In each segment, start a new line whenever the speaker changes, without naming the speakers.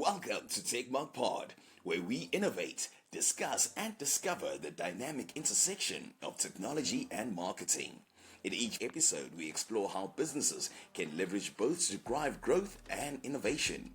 Welcome to Techmark Pod, where we innovate, discuss, and discover the dynamic intersection of technology and marketing. In each episode, we explore how businesses can leverage both to drive growth and innovation.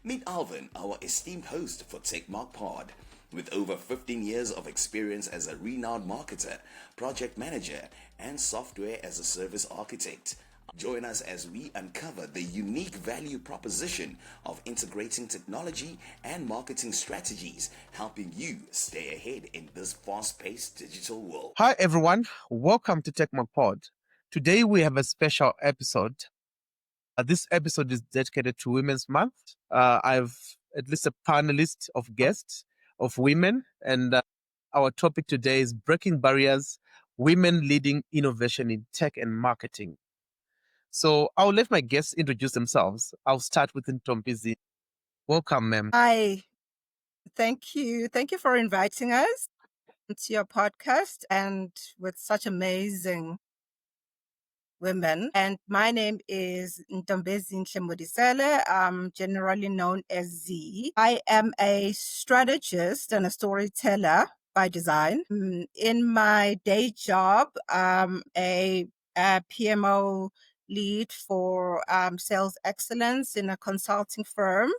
Meet Alvin, our esteemed host for Techmark Pod. With over 15 years of experience as a renowned marketer, project manager, and software as a service architect, join us as we uncover the unique value proposition of integrating technology and marketing strategies, helping you stay ahead in this fast-paced digital world.
Hi everyone, welcome to Techmark Pod. Today we have a special episode. This episode is dedicated to Women's Month. I've at least a panelist of guests of women, and our topic today is breaking barriers, women leading innovation in tech and marketing. So I'll let my guests introduce themselves. I'll start with Ntombezinhle. Welcome, ma'am.
Hi, thank you. Thank you for inviting us to your podcast and with such amazing women. And my name is Ntombezinhle Modiselle. I'm generally known as Z. I am a strategist and a storyteller by design. In my day job, I'm a PMO lead for sales excellence in a consulting firm.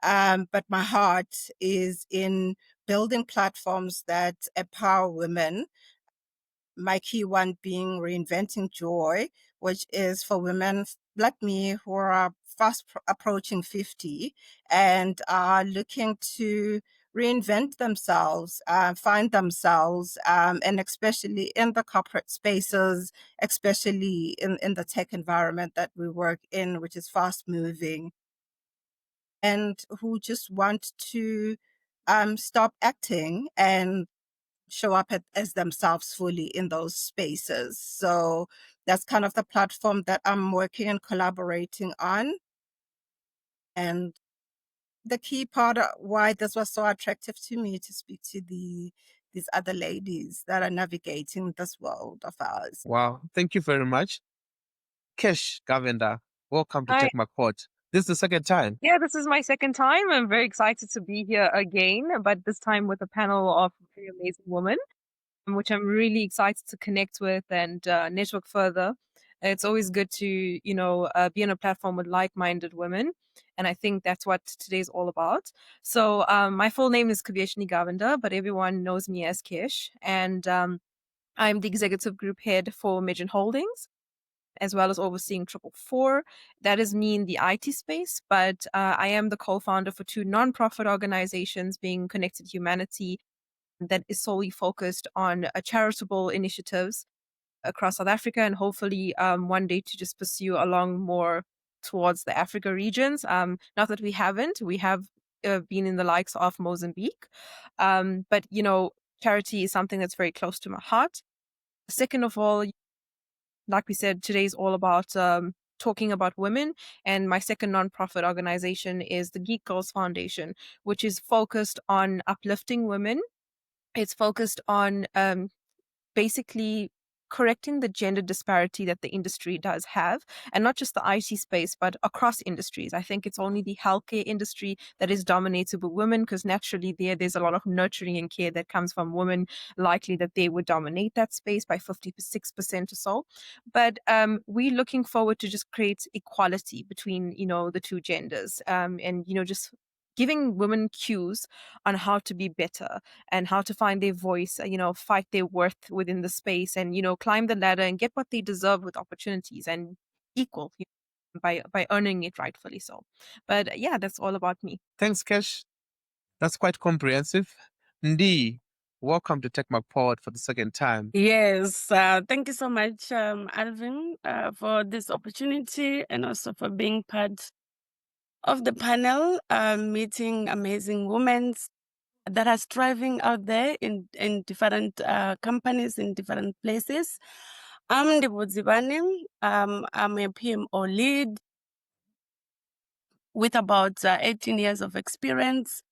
But my heart is in building platforms that empower women. My key one being Reinventing Joy, which is for women like me who are fast approaching 50 and are looking to reinvent themselves, find themselves, and especially in the corporate spaces, especially in the tech environment that we work in, which is fast moving, and who just want to stop acting and show up as themselves fully in those spaces. So that's kind of the platform that I'm working and collaborating on. And the key part of why this was so attractive to me to speak to these other ladies that are navigating this world of ours.
Wow, thank you very much. Kesh Govender, welcome to
Hi.
Techmark Pod. This is the second time.
Yeah, this is my second time. I'm very excited to be here again, but this time with a panel of very amazing women, which I'm really excited to connect with and network further. It's always good to, be on a platform with like-minded women. And I think that's what today's all about. So my full name is Ndivhuho Govender, but everyone knows me as Kesh. And I'm the executive group head for Medjin Holdings, as well as overseeing 444. That is me in the IT space, but I am the co-founder for two nonprofit organizations, being Connected Humanity, that is solely focused on charitable initiatives across South Africa, and hopefully one day to just pursue along more towards the Africa regions. Not that we haven't, we have been in the likes of Mozambique, but charity is something that's very close to my heart. Second of all, like we said, today is all about talking about women. And my second nonprofit organization is the Geek Girls Foundation, which is focused on uplifting women. It's focused on basically correcting the gender disparity that the industry does have, and not just the IT space, but across industries. I think it's only the healthcare industry that is dominated by women, because naturally there's a lot of nurturing and care that comes from women, likely that they would dominate that space by 56% or so. But we're looking forward to just create equality between, the two genders, and, just giving women cues on how to be better and how to find their voice, fight their worth within the space, and, climb the ladder and get what they deserve with opportunities and equal, by earning it rightfully so. But yeah, that's all about me.
Thanks, Kesh. That's quite comprehensive. Ndi, welcome to Techmark Pod for the second time.
Yes, thank you so much, Alvin, for this opportunity and also for being part of the panel, meeting amazing women that are striving out there in different companies, in different places. I'm Ndivhuho Dzivhani. I'm a PMO lead with about 18 years of experience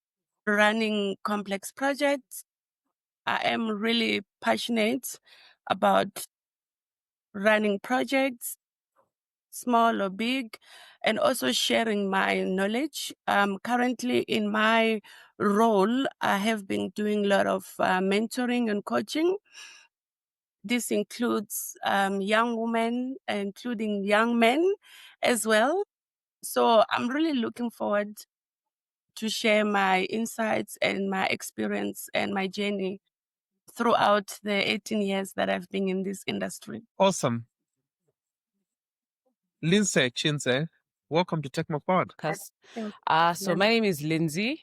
running complex projects. I am really passionate about running projects, small or big, and also sharing my knowledge. Currently, in my role, I have been doing a lot of mentoring and coaching. This includes young women, including young men as well. So I'm really looking forward to share my insights and my experience and my journey throughout the 18 years that I've been in this industry.
Awesome. Lyndsey Chiinze, welcome to Techmark Pod.
So my name is Lyndsey.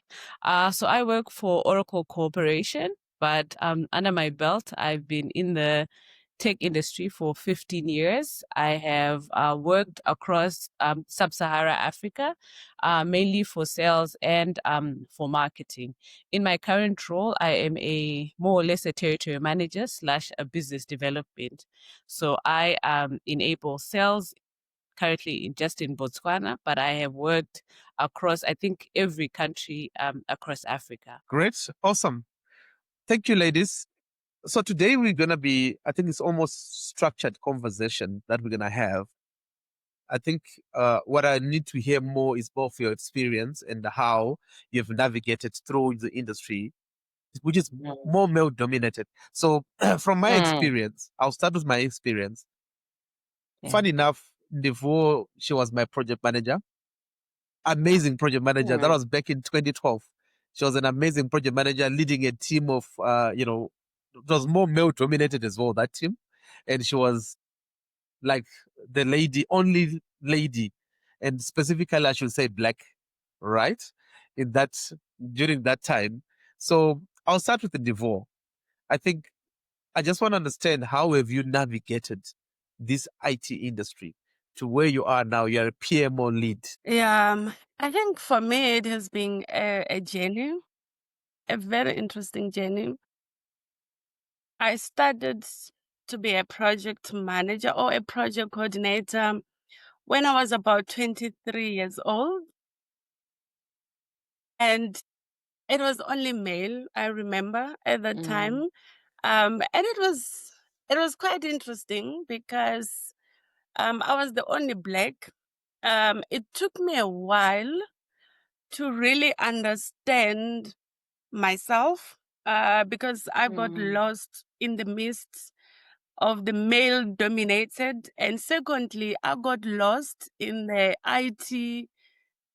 So I work for Oracle Corporation, but under my belt, I've been in the tech industry for 15 years. I have worked across sub-Saharan Africa, mainly for sales and for marketing. In my current role, I am more or less a territory manager / a business development. So I enable sales currently just in Botswana, but I have worked across, I think, every country across Africa.
Great. Awesome. Thank you, ladies. So today we're going to be, I think it's almost structured conversation that we're going to have. I think what I need to hear more is both your experience and how you've navigated through the industry, which is more male dominated. So from my experience, I'll start with my experience. Funny enough, Ndivhuho, she was my project manager. Amazing project manager. That was back in 2012. She was an amazing project manager leading a team of, it was more male dominated as well, that team. And she was like the only lady, and specifically, I should say black, right? During that time. So I'll start with the Ndivhuho. I think I just want to understand, how have you navigated this IT industry to where you are now? You're a PMO lead.
Yeah, I think for me it has been a journey, a very interesting journey. I started to be a project manager or a project coordinator when I was about 23 years old. And it was only male, I remember, at that time. And it was quite interesting because I was the only black. It took me a while to really understand myself because I got lost in the midst of the male dominated. And secondly, I got lost in the IT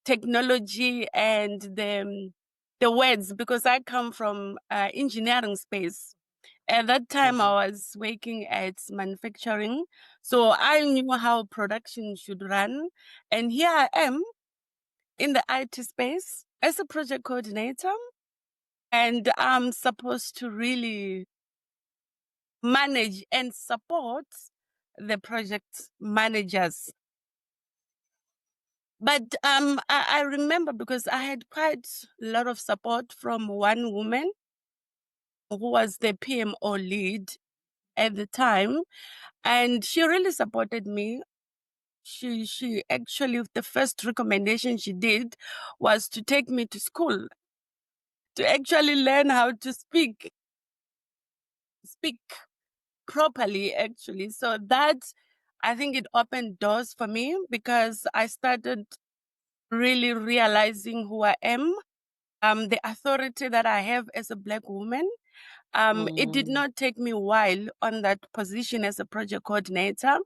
technology and the words, because I come from engineering space. At that time, I was working at manufacturing, so I knew how production should run. And here I am in the IT space as a project coordinator, and I'm supposed to really manage and support the project managers. But I remember, because I had quite a lot of support from one woman who was the PMO lead at the time, and she really supported me. She actually, the first recommendation she did was to take me to school to actually learn how to speak properly, actually. So that, I think it opened doors for me, because I started really realizing who I am, the authority that I have as a Black woman. It did not take me a while on that position as a project coordinator.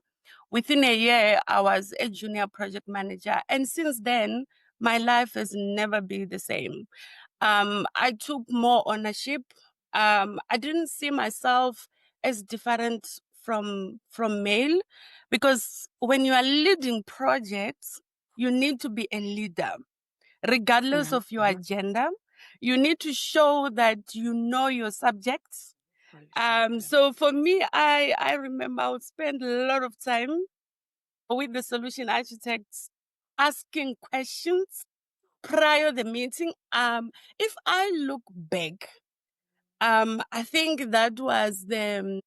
Within a year, I was a junior project manager. And since then, my life has never been the same. I took more ownership. I didn't see myself as different from male, because when you are leading projects, you need to be a leader, regardless of your agenda. You need to show that you know your subjects. So for me, I remember I would spend a lot of time with the solution architects asking questions prior the meeting. If I look back, I think that was the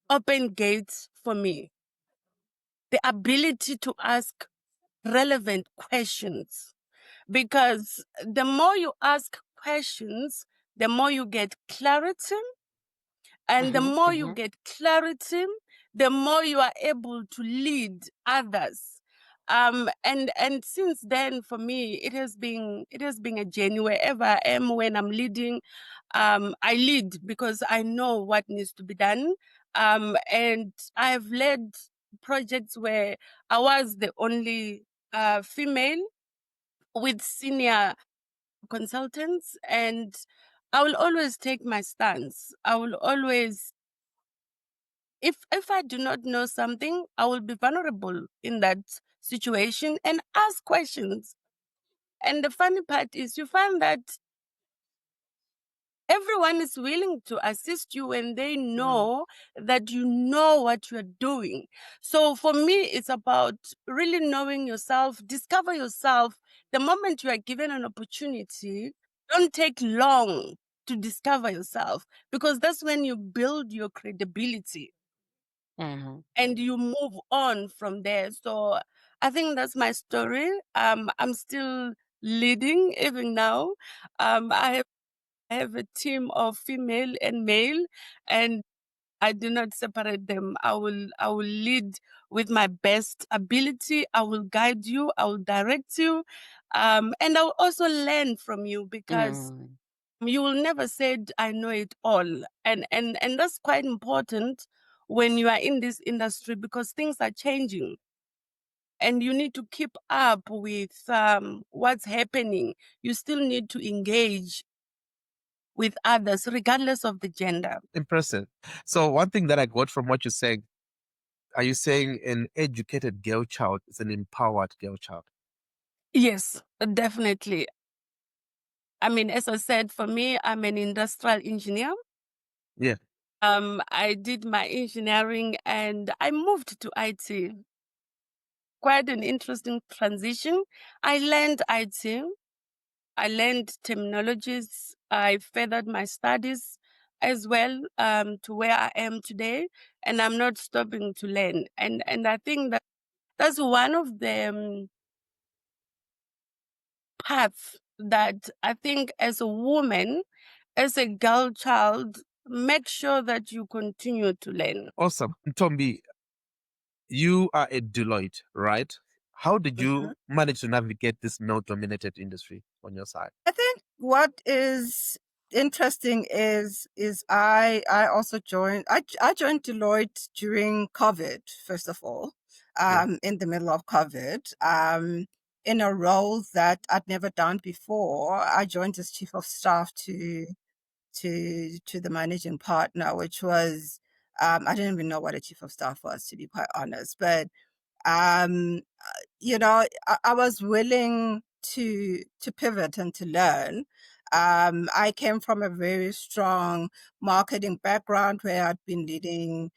open gate for me. The ability to ask relevant questions, because the more you ask questions, the more you get clarity. And the more you get clarity, the more you are able to lead others. And since then, for me, it has been a journey. Wherever I am, when I'm leading, I lead because I know what needs to be done. And I've led projects where I was the only female with senior consultants, and I will always take my stance. I will always, if I do not know something, I will be vulnerable in that situation and ask questions. And the funny part is you find that everyone is willing to assist you when they know that you know what you're doing. So for me, it's about really knowing yourself, discover yourself. The moment you are given an opportunity, don't take long to discover yourself, because that's when you build your credibility and you move on from there. So I think that's my story. I'm still leading even now. I have a team of female and male, and I do not separate them. I will lead with my best ability. I will guide you. I will direct you, and I will also learn from you, because you will never say I know it all, and that's quite important when you are in this industry, because things are changing. And you need to keep up with what's happening. You still need to engage with others, regardless of the gender.
Impressive. So one thing that I got from what you're saying, are you saying an educated girl child is an empowered girl child?
Yes, definitely. I mean, as I said, for me, I'm an industrial engineer.
Yeah.
I did my engineering and I moved to IT. Quite an interesting transition. I learned IT. I learned terminologies. I furthered my studies as well, to where I am today, and I'm not stopping to learn. And I think that that's one of the paths that I think, as a woman, as a girl child, make sure that you continue to learn.
Awesome. Ntombi, you are at Deloitte, right? How did you manage to navigate this male-dominated industry on your side?
I think what is interesting is I also joined I joined Deloitte during COVID, first of all, in the middle of COVID, in a role that I'd never done before. I joined as chief of staff to the managing partner, which was I didn't even know what a chief of staff was, to be quite honest, but um, I was willing to pivot and to learn. I came from a very strong marketing background where I'd been leading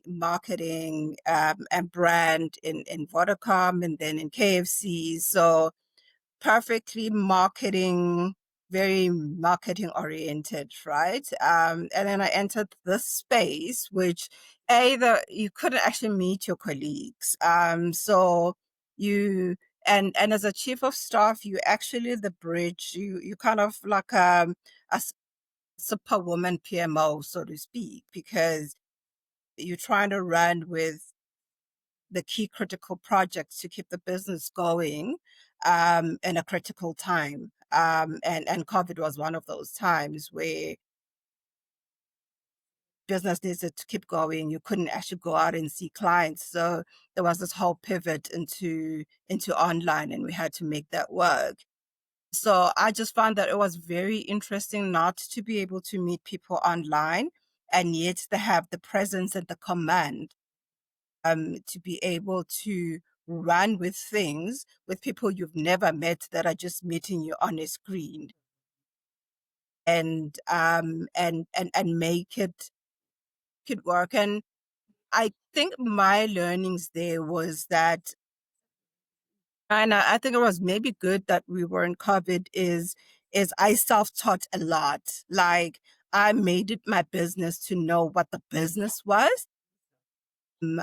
marketing and brand in Vodacom and then in KFC. So perfectly marketing, very marketing oriented, right? And then I entered this space, which you couldn't actually meet your colleagues. So you and as a chief of staff, you actually the bridge. You kind of like a superwoman PMO, so to speak, because you're trying to run with the key critical projects to keep the business going in a critical time. And COVID was one of those times where business needed to keep going. You couldn't actually go out and see clients. So there was this whole pivot into online, and we had to make that work. So I just found that it was very interesting not to be able to meet people online, and yet they have the presence and the command to be able to run with things with people you've never met that are just meeting you on a screen, and make it work. And I think my learnings there was that, and I think it was maybe good that we were in COVID, is I self-taught a lot. Like, I made it my business to know what the business was.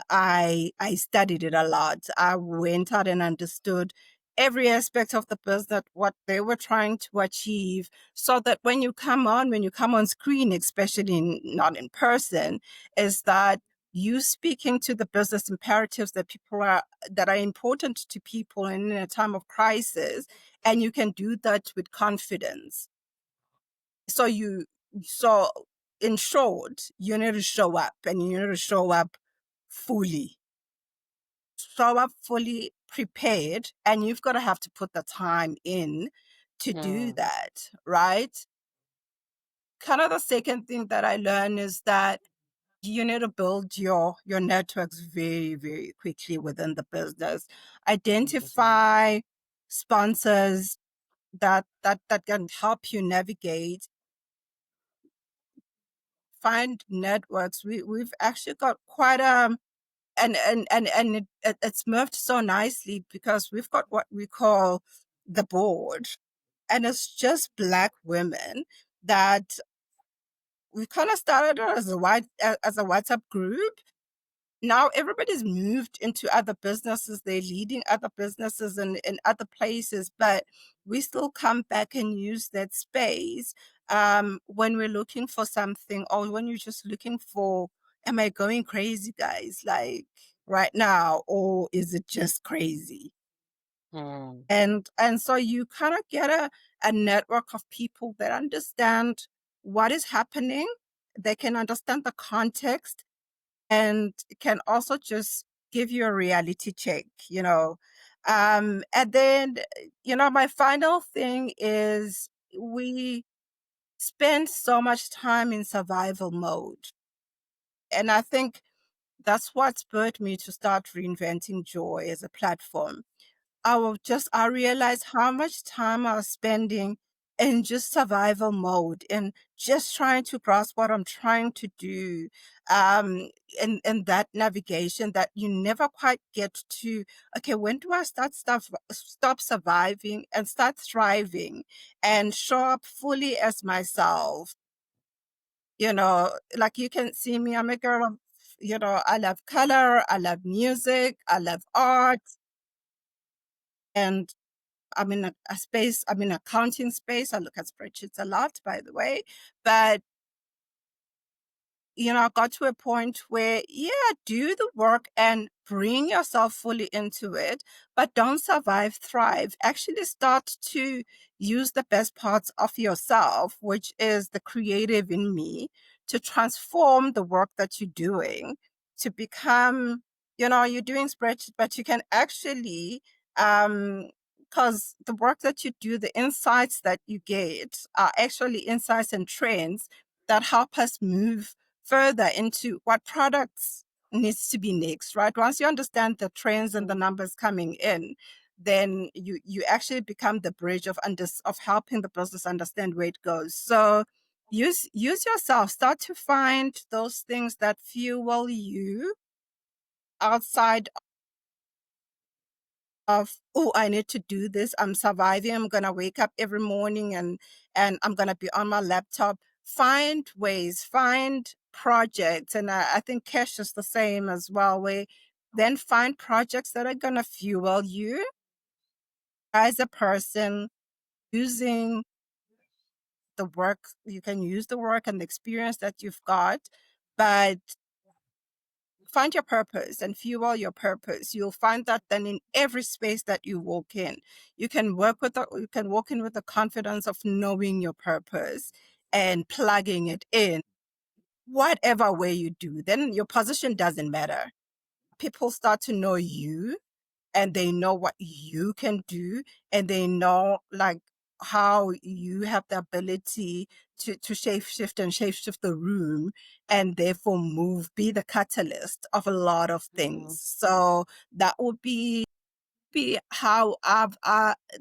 I studied it a lot. I went out and understood every aspect of the business, what they were trying to achieve, so that when you come on screen, especially not in person, is that you speaking to the business imperatives that are important to people in a time of crisis, and you can do that with confidence. So in short, you need to show up, and you need to show up fully. Show up fully prepared, and you've got to have to put the time in to do that, right? Kind of the second thing that I learned is that you need to build your networks very, very quickly within the business. Identify sponsors that can help you navigate. Find networks. We've actually got quite it's moved so nicely because we've got what we call the board, and it's just Black women that we kind of started as a WhatsApp group. Now everybody's moved into other businesses. They're leading other businesses in other places, but we still come back and use that space when we're looking for something, or when you're just looking for, am I going crazy, guys, like right now, or is it just crazy? And so you kind of get a network of people that understand what is happening. They can understand the context, and can also just give you a reality check, and then, my final thing is, we spend so much time in survival mode. And I think that's what spurred me to start Reinventing Joy as a platform. I realized how much time I was spending in just survival mode and just trying to grasp what I'm trying to do. In that navigation that you never quite get to, okay, when do I stop surviving and start thriving and show up fully as myself? Like, you can see me, I'm a girl of, I love color, I love music, I love art, and I'm in a space, I'm in accounting space. I look at spreadsheets a lot, by the way. But, I got to a point where, do the work and bring yourself fully into it, but don't survive, thrive. Actually start to use the best parts of yourself, which is the creative in me, to transform the work that you're doing, to become, you're doing spreadsheets, but you can actually, because the work that you do, the insights that you get are actually insights and trends that help us move further into what products needs to be next, right? Once you understand the trends and the numbers coming in, then you actually become the bridge of helping the business understand where it goes. So use yourself. Start to find those things that fuel you outside of, oh, I need to do this. I'm surviving. I'm gonna wake up every morning and I'm gonna be on my laptop. Find ways, find projects, and I think Kesh is the same as well. Where then find projects that are gonna fuel you as a person, using the work. You can use the work and the experience that you've got, but find your purpose and fuel your purpose. You'll find that then in every space that you walk in. You can walk in with the confidence of knowing your purpose and plugging it in. Whatever way you do, then your position doesn't matter. People start to know you, and they know what you can do, and they know, like, how you have the ability to shape shift the room, and therefore be the catalyst of a lot of things. So that would be how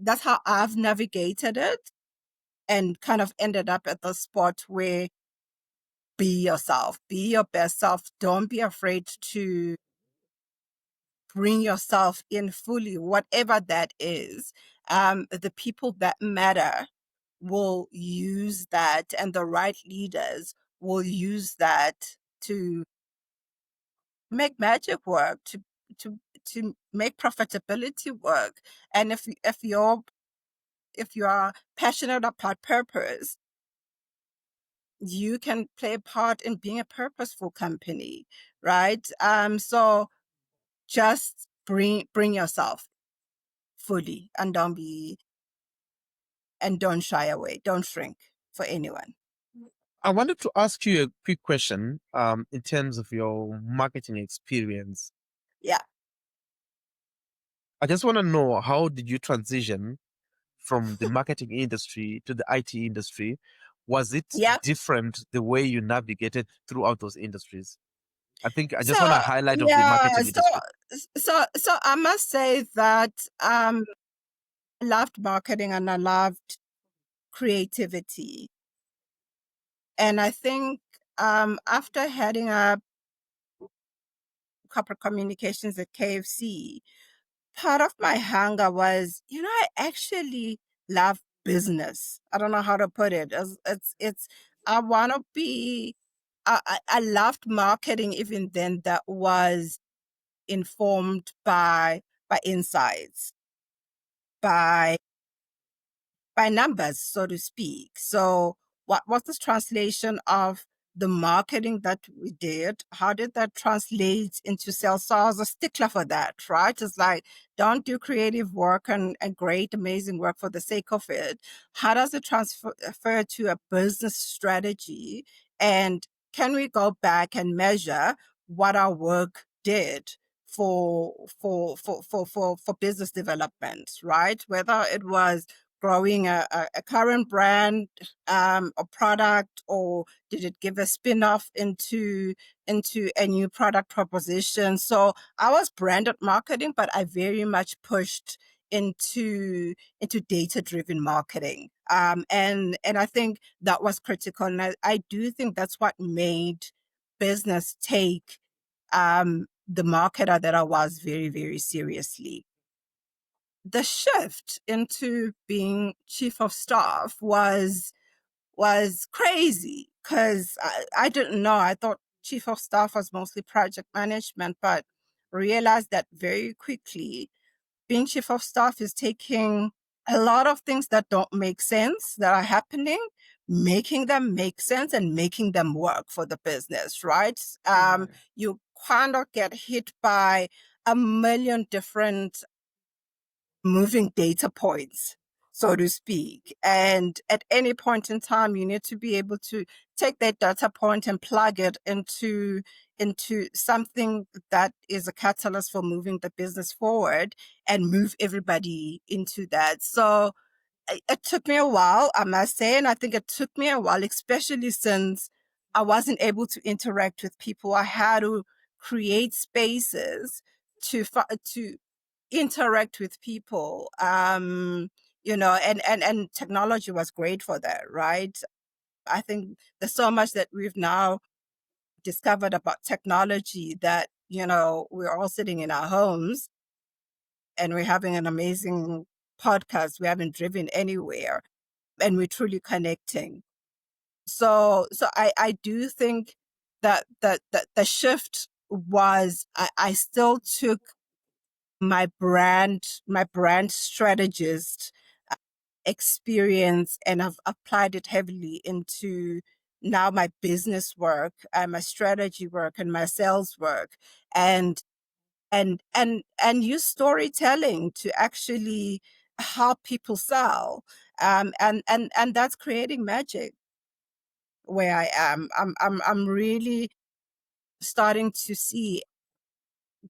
that's how I've navigated it, and kind of ended up at the spot where, be yourself, be your best self. Don't be afraid to bring yourself in fully, whatever that is. The people that matter will use that, and the right leaders will use that to make magic work, to make profitability work. And if you are passionate about purpose, you can play a part in being a purposeful company, right? So just bring yourself fully, and don't shy away, don't shrink for anyone.
I wanted to ask you a quick question in terms of your marketing experience.
Yeah.
I just want to know, how did you transition from the marketing industry to the IT industry? Was it
Yeah.
different the way you navigated throughout those industries? I think I just
So
want to highlight of the
yeah,
marketing industry.
so I must say that I loved marketing and I loved creativity. And I think after heading up corporate communications at KFC, part of my hunger was, I actually love business. I don't know how to put it. It's I want to be, I loved marketing even then, that was informed by insights, by numbers, so to speak. So what was this translation of the marketing that we did? How did that translate into sales? So I was a stickler for that, right? It's like, don't do creative work and great, amazing work for the sake of it. How does it transfer to a business strategy? And can we go back and measure what our work did for business development, right? Whether it was growing a current brand or product, or did it give a spin-off into a new product proposition? So I was branded marketing, but I very much pushed into data-driven marketing. And I think that was critical. And I do think that's what made business take the marketer that I was very, very seriously. The shift into being chief of staff was crazy, because I didn't know. I thought chief of staff was mostly project management, but realized that very quickly being chief of staff is taking a lot of things that don't make sense, that are happening, making them make sense and making them work for the business, right? You kind of get hit by a million different moving data points, so to speak. And at any point in time, you need to be able to take that data point and plug it into something that is a catalyst for moving the business forward and move everybody into that. So it took me a while, I must say, and I think it took me a while, especially since I wasn't able to interact with people. I had to create spaces to interact with people, and technology was great for that, right? I think there's so much that we've now discovered about technology that, we're all sitting in our homes and we're having an amazing podcast. We haven't driven anywhere and we're truly connecting. So I do think that the shift was, I still took my brand strategist experience, and I've applied it heavily into now my business work, my strategy work and my sales work, and use storytelling to actually help people sell, and that's creating magic where I am. I'm really starting to see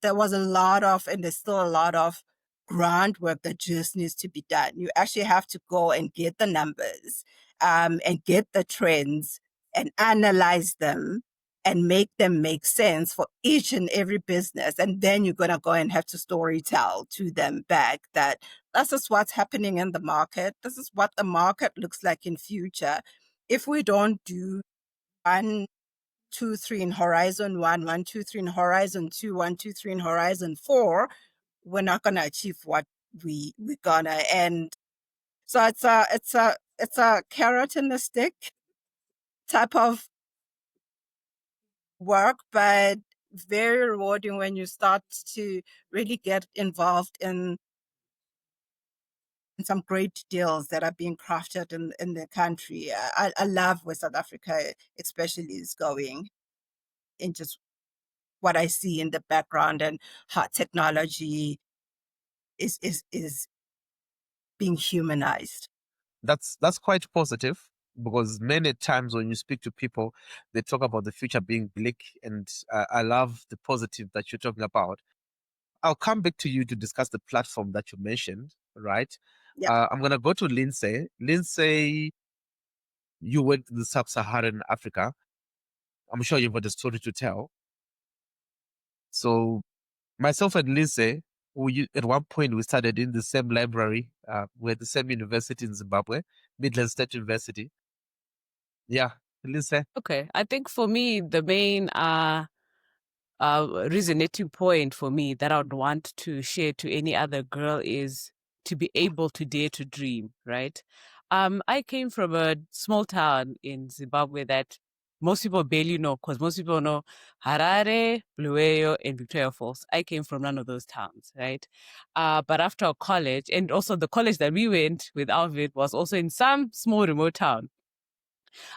there was a lot of, and there's still a lot of groundwork that just needs to be done. You actually have to go and get the numbers, and get the trends and analyze them and make them make sense for each and every business. And then you're going to go and have to story tell to them back that this is what's happening in the market. This is what the market looks like in future. If we don't do 1, 2, 3 in horizon 1, 1, 2, 3 in horizon 2, 1, 2, 3 in horizon 4, we're not gonna achieve what we're gonna. And so it's a carrot and a stick type of work, but very rewarding when you start to really get involved in and some great deals that are being crafted in the country. I love where South Africa especially is going, in just what I see in the background and how technology is being humanized.
That's quite positive, because many times when you speak to people, they talk about the future being bleak, and I love the positive that you're talking about. I'll come back to you to discuss the platform that you mentioned, right?
Yeah.
I'm gonna go to Lyndsey. Lyndsey, you went to the sub-Saharan Africa. I'm sure you've got a story to tell. So myself and Lyndsey, at one point we started in the same library. We're at the same university in Zimbabwe, Midland State University. Yeah, Lyndsey.
Okay, I think for me, the main resonating point for me that I would want to share to any other girl is to be able to dare to dream, right? I came from a small town in Zimbabwe that most people barely know, because most people know Harare, Bulawayo, and Victoria Falls. I came from none of those towns, right? But after college, and also the college that we went with Alvin was also in some small remote town.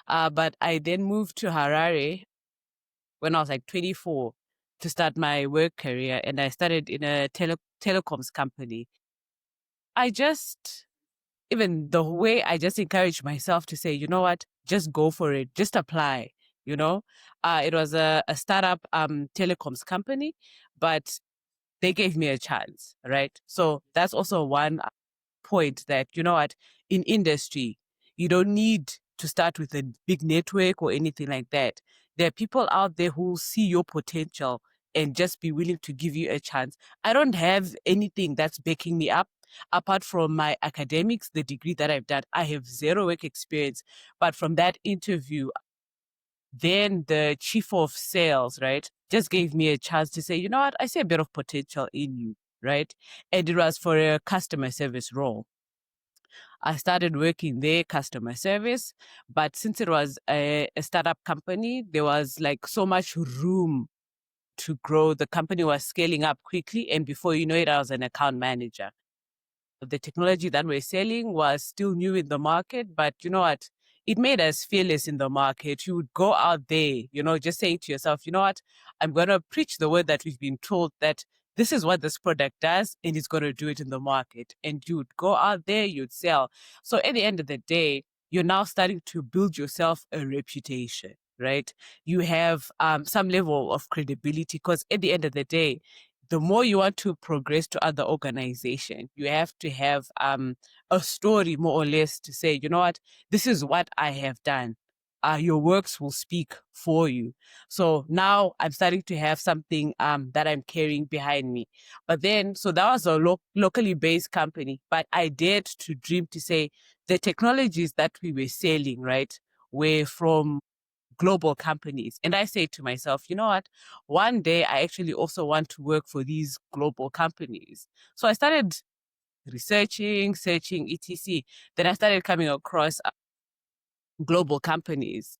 But I then moved to Harare when I was like 24 to start my work career, and I started in a telecoms company. Even the way I just encouraged myself to say, you know what, just go for it, just apply, you know. It was a startup telecoms company, but they gave me a chance, right? So that's also one point that, you know what, in industry, you don't need to start with a big network or anything like that. There are people out there who see your potential and just be willing to give you a chance. I don't have anything that's backing me up apart from my academics, the degree that I've done. I have zero work experience. But from that interview, then the chief of sales, right, just gave me a chance to say, you know what, I see a bit of potential in you, right? And it was for a customer service role. I started working there, customer service, but since it was a startup company, there was like so much room to grow. The company was scaling up quickly, and before you know it, I was an account manager. The technology that we're selling was still new in the market, but you know what? It made us fearless in the market. You would go out there, you know, just saying to yourself, you know what? I'm going to preach the word that we've been told, that this is what this product does, and it's going to do it in the market. And you would go out there, you'd sell. So at the end of the day, you're now starting to build yourself a reputation, right? You have some level of credibility, because at the end of the day, the more you want to progress to other organizations, you have to have a story, more or less, to say, you know what, this is what I have done. Your works will speak for you. So now I'm starting to have something that I'm carrying behind me. But then, so that was a locally based company, but I dared to dream to say the technologies that we were selling, right, were from global companies. And I say to myself, you know what? One day I actually also want to work for these global companies. So I started researching, searching, etc. Then I started coming across global companies.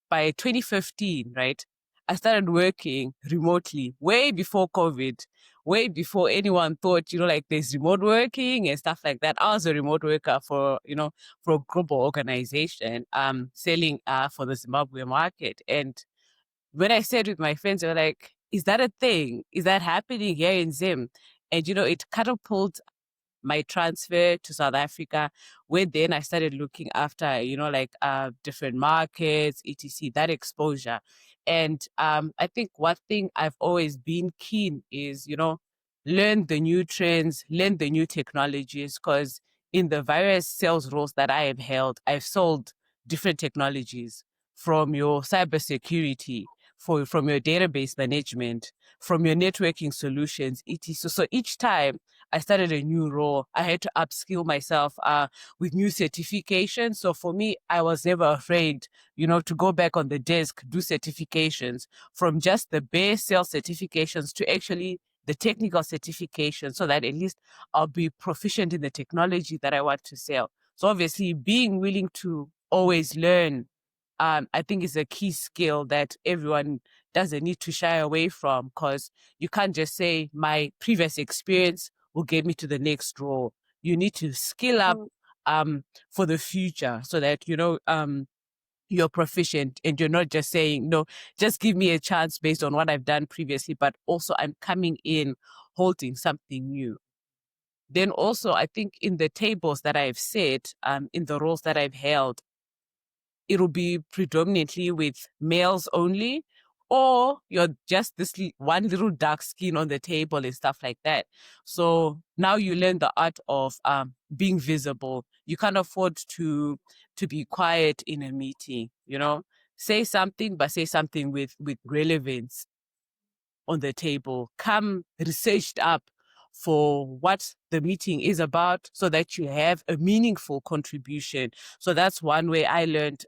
By 2015, right, I started working remotely way before COVID, way before anyone thought, you know, like there's remote working and stuff like that. I was a remote worker for, you know, for a global organization, selling for the Zimbabwe market. And when I said with my friends, they were like, is that a thing? Is that happening here in Zim? And, you know, it catapulted my transfer to South Africa, where then I started looking after, you know, like different markets, etc., that exposure. And I think one thing I've always been keen is, you know, learn the new trends, learn the new technologies, because in the various sales roles that I have held, I've sold different technologies, from your cybersecurity, from your database management, from your networking solutions, etc. So each time I started a new role, I had to upskill myself with new certifications. So for me, I was never afraid, you know, to go back on the desk, do certifications, from just the base sales certifications to actually the technical certification, so that at least I'll be proficient in the technology that I want to sell. So obviously being willing to always learn, I think is a key skill that everyone doesn't need to shy away from, because you can't just say my previous experience will get me to the next role. You need to skill up for the future so that, you're proficient and you're not just saying, no, just give me a chance based on what I've done previously, but also I'm coming in holding something new. Then also, I think in the tables that I've set, in the roles that I've held, it'll be predominantly with males only, or you're just this one little dark skin on the table and stuff like that. So now you learn the art of being visible. You can't afford to be quiet in a meeting, say something, but say something with relevance on the table. Come researched up for what the meeting is about so that you have a meaningful contribution. So that's one way I learned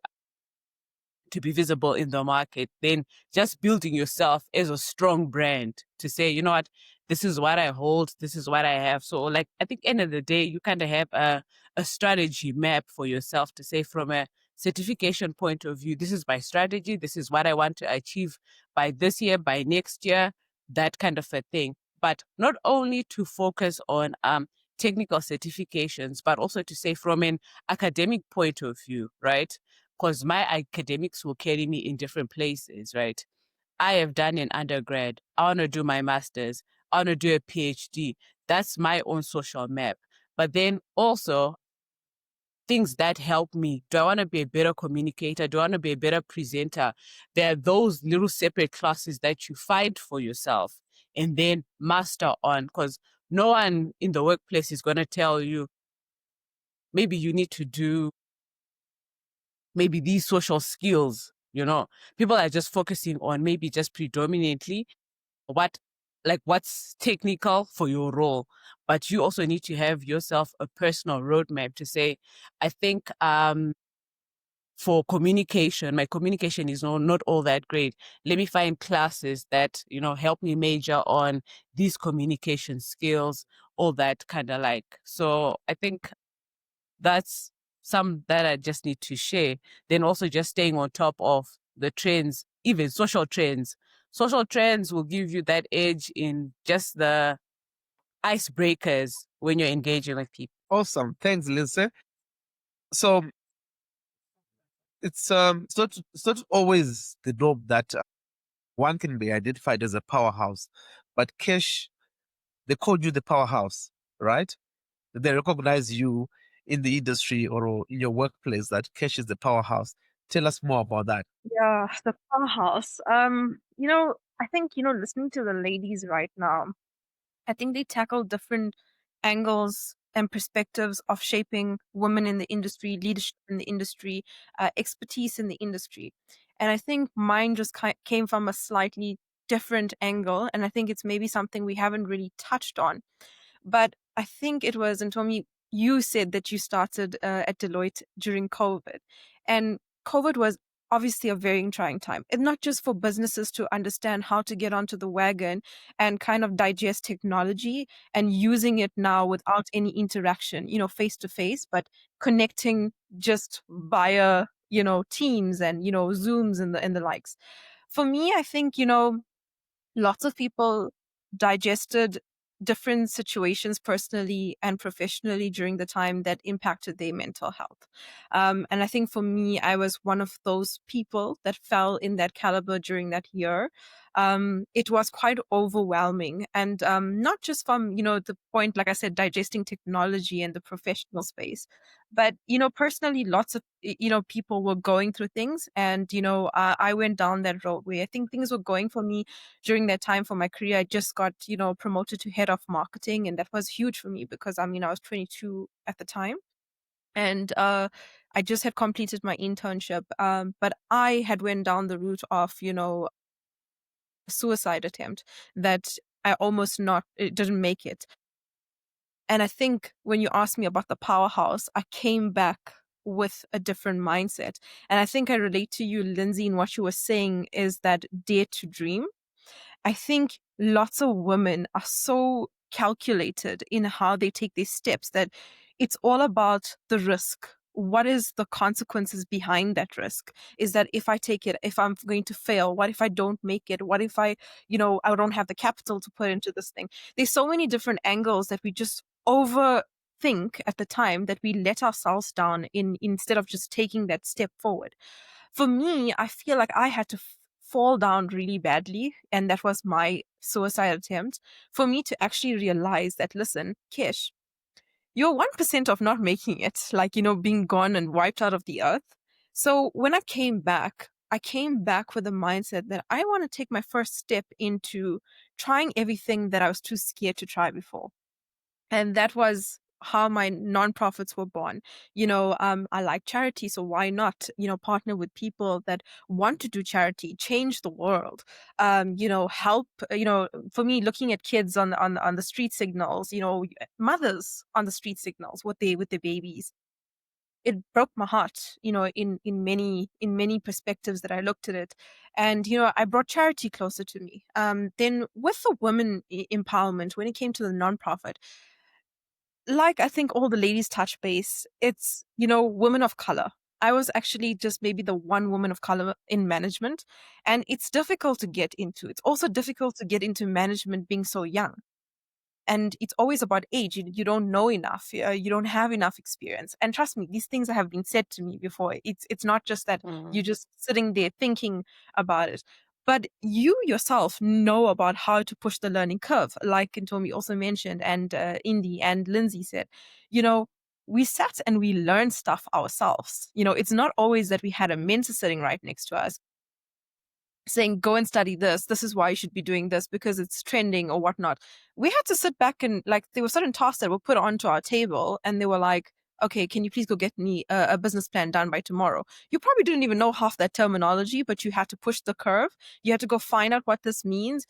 to be visible in the market. Then just building yourself as a strong brand to say, you know what, this is what I hold, this is what I have. So like, I think end of the day, you kind of have a strategy map for yourself to say from a certification point of view, this is my strategy, this is what I want to achieve by this year, by next year, that kind of a thing. But not only to focus on technical certifications, but also to say from an academic point of view, right? Because my academics will carry me in different places, right? I have done an undergrad. I want to do my master's. I want to do a PhD. That's my own social map. But then also things that help me. Do I want to be a better communicator? Do I want to be a better presenter? There are those little separate classes that you find for yourself and then master on, because no one in the workplace is going to tell you, maybe you need to do maybe these social skills, people are just focusing on maybe just predominantly what's technical for your role. But you also need to have yourself a personal roadmap to say, I think for communication, my communication is not all that great. Let me find classes that, help me major on these communication skills, all that kind of like. So I think that's some that I just need to share. Then also just staying on top of the trends, even social trends. Social trends will give you that edge in just the icebreakers when you're engaging with people.
Awesome. Thanks, Lyndsey. So it's not always the norm that one can be identified as a powerhouse, but Kesh, they called you the powerhouse, right? They recognize you in the industry or in your workplace that Kesh is the powerhouse. Tell us more about that.
Yeah, the powerhouse. I think, listening to the ladies right now, I think they tackle different angles and perspectives of shaping women in the industry, leadership in the industry, expertise in the industry. And I think mine just came from a slightly different angle. And I think it's maybe something we haven't really touched on. But I think it was, and Tommy, you said that you started at Deloitte during COVID. And COVID was obviously a very trying time. And not just for businesses to understand how to get onto the wagon and kind of digest technology and using it now without any interaction, face to face, but connecting just via, Teams and, Zooms and the likes. For me, I think, lots of people digested different situations personally and professionally during the time that impacted their mental health. And I think for me, I was one of those people that fell in that caliber during that year. It was quite overwhelming, and not just from, the point, like I said, digesting technology and the professional space, but, personally, lots of, people were going through things. And, I went down that road where I think things were going for me during that time for my career. I just got, promoted to head of marketing. And that was huge for me because, I was 22 at the time. And I just had completed my internship. But I had went down the route of, a suicide attempt that I almost it didn't make it. And I think when you asked me about the powerhouse, I came back with a different mindset. And I think I relate to you, Lyndsey, in what you were saying is that dare to dream. I think lots of women are so calculated in how they take these steps that it's all about the risk what is the consequences behind that risk? Is that if I take it, if I'm going to fail, what if I don't make it? What if I don't have the capital to put into this thing? There's so many different angles that we just overthink at the time, that we let ourselves down instead of just taking that step forward. For me, I feel like I had to fall down really badly, and that was my suicide attempt, for me to actually realize that, listen, Kesh, you're 1% of not making it, like, being gone and wiped out of the earth. So when I came back with the mindset that I want to take my first step into trying everything that I was too scared to try before. And that was how my nonprofits were born. I like charity, so why not, partner with people that want to do charity, change the world, help, for me, looking at kids on the street signals, mothers on the street signals with their babies. It broke my heart, in many perspectives that I looked at it. And, I brought charity closer to me. Then with the women empowerment, when it came to the nonprofit, like I think all the ladies touch base, it's, women of color. I was actually just maybe the one woman of color in management, and it's difficult to get into. It's also difficult to get into management being so young. And it's always about age. You don't know enough. You don't have enough experience. And trust me, these things have been said to me before. It's not just that you're just sitting there thinking about it. But you yourself know about how to push the learning curve, like Ntombi also mentioned, and Indy and Lyndsey said. We sat and we learned stuff ourselves. It's not always that we had a mentor sitting right next to us saying, go and study this. This is why you should be doing this because it's trending or whatnot. We had to sit back and there were certain tasks that were put onto our table and they were like, okay, can you please go get me a business plan done by tomorrow? You probably didn't even know half that terminology, but you had to push the curve. You had to go find out what this means.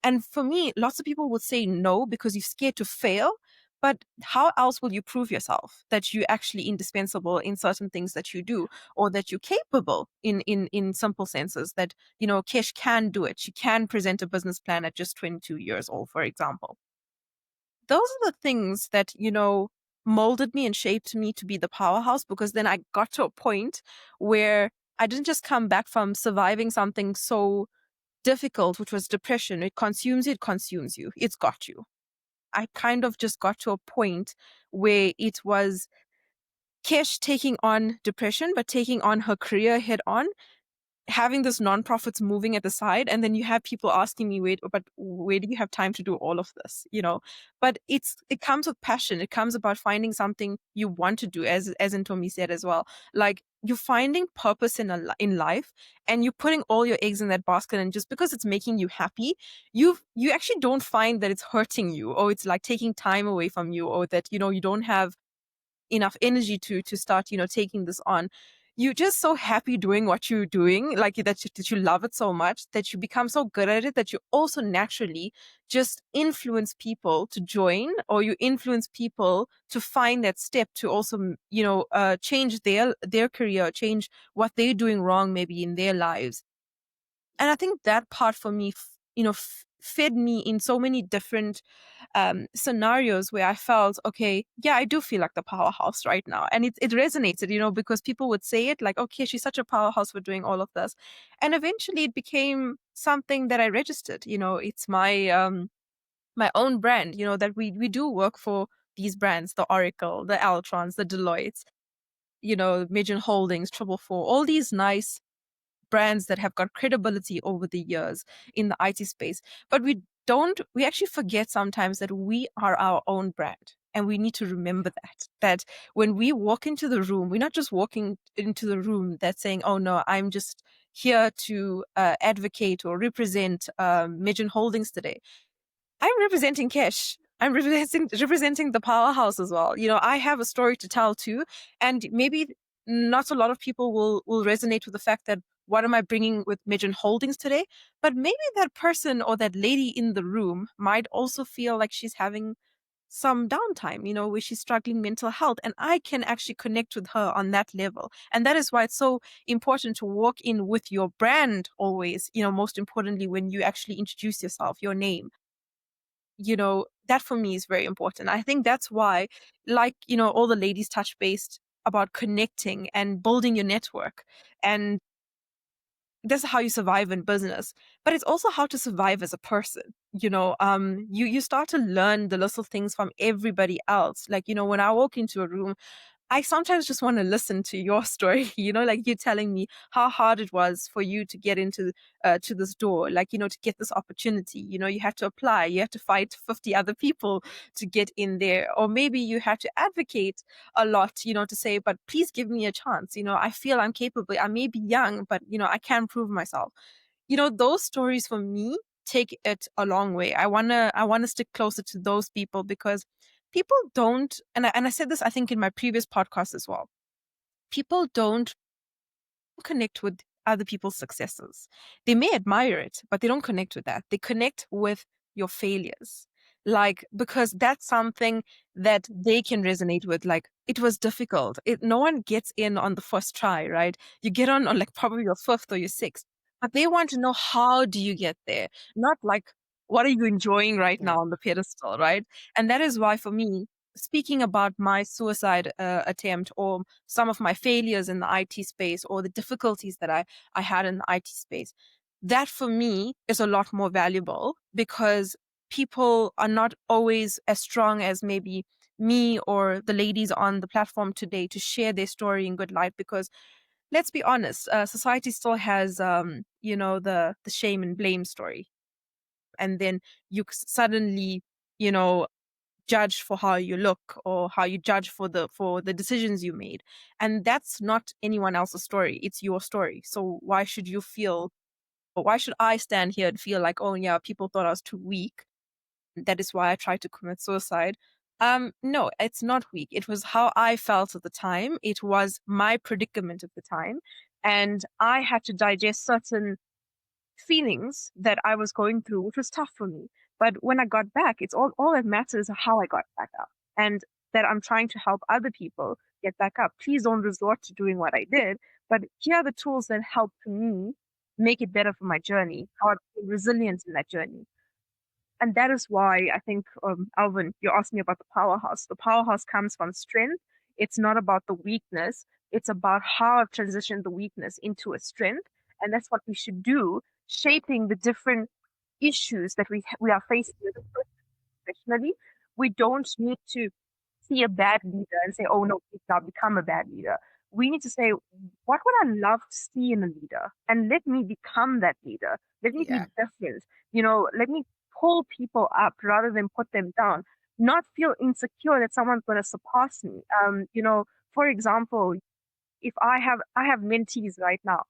And for me, lots of people would say no because you're scared to fail. But how else will you prove yourself that you're actually indispensable in certain things that you do, or that you're capable in simple senses that, Kesh can do it. She can present a business plan at just 22 years old, for example. Those are the things that, molded me and shaped me to be the powerhouse, because then I got to a point where I didn't just come back from surviving something so difficult, which was depression. It consumes you. It's got you. I kind of just got to a point where it was Kesh taking on depression, but taking on her career head on, having this nonprofits moving at the side. And then you have people asking me, but where do you have time to do all of this? But it comes with passion. It comes about finding something you want to do, as Ntombi said as well. Like, you're finding purpose in life, and you're putting all your eggs in that basket, and just because it's making you happy, you actually don't find that it's hurting you, or it's like taking time away from you, or that you don't have enough energy to start taking this on. You're just so happy doing what you're doing, like that you love it so much that you become so good at it that you also naturally just influence people to join, or you influence people to find that step to also change their career, change what they're doing wrong maybe in their lives. And I think that part for me fed me in so many different scenarios where I felt, okay, yeah, I do feel like the powerhouse right now. And it resonated, because people would say it like, okay, she's such a powerhouse for doing all of this. And eventually it became something that I registered. It's my my own brand, that we do work for these brands, the Oracle, the Altrons, the Deloittes, Major Holdings, Triple Four, all these nice brands that have got credibility over the years in the IT space. But we actually forget sometimes that we are our own brand. And we need to remember that when we walk into the room, we're not just walking into the room that's saying, oh no, I'm just here to advocate or represent Major Holdings today. I'm representing Kesh. I'm representing the powerhouse as well. I have a story to tell too. And maybe not a lot of people will resonate with the fact that what am I bringing with Major Holdings today? But maybe that person or that lady in the room might also feel like she's having some downtime, where she's struggling mental health. And I can actually connect with her on that level. And that is why it's so important to walk in with your brand always, most importantly, when you actually introduce yourself, your name. That for me is very important. I think that's why, like, all the ladies touch based about connecting and building your network. And this is how you survive in business, but it's also how to survive as a person. You start to learn the little things from everybody else. Like, when I walk into a room, I sometimes just want to listen to your story, like you telling me how hard it was for you to get into to this door, like, to get this opportunity. You had to apply, you had to fight 50 other people to get in there. Or maybe you had to advocate a lot, to say, but please give me a chance. I feel I'm capable. I may be young, but, I can prove myself. Those stories for me take it a long way. I wanna stick closer to those people, because people don't, and I said this I think in my previous podcast as well. People don't connect with other people's successes. They may admire it, but they don't connect with that. They connect with your failures. Like, because that's something that they can resonate with. Like, it was difficult. No one gets in on the first try, right? You get on like probably your fifth or your sixth. But they want to know, how do you get there? Not like, what are you enjoying right now on the pedestal, right? And that is why, for me, speaking about my suicide attempt, or some of my failures in the IT space, or the difficulties that I had in the IT space, that for me is a lot more valuable, because people are not always as strong as maybe me or the ladies on the platform today to share their story in good light. Because let's be honest, society still has, the shame and blame story. And then you suddenly, judge for how you look, or how you judge for the decisions you made. And that's not anyone else's story. It's your story. So why should you feel, or why should I stand here and feel like, oh yeah, people thought I was too weak, that is why I tried to commit suicide? No, it's not weak. It was how I felt at the time. It was my predicament at the time. And I had to digest certain feelings that I was going through, which was tough for me. But when I got back, it's all that matters is how I got back up, and that I'm trying to help other people get back up. Please don't resort to doing what I did, but here are the tools that help me make it better for my journey, how I'm resilient in that journey. And that is why I think, Alvin, you asked me about the powerhouse. The powerhouse comes from strength. It's not about the weakness. It's about how I've transitioned the weakness into a strength. And that's what we should do, shaping the different issues that we are facing with professionally. We don't need to see a bad leader and say, oh no, please now become a bad leader. We need to say, what would I love to see in a leader? And let me become that leader. Let me be different. Let me pull people up rather than put them down. Not feel insecure that someone's going to surpass me. For example, if I have mentees right now,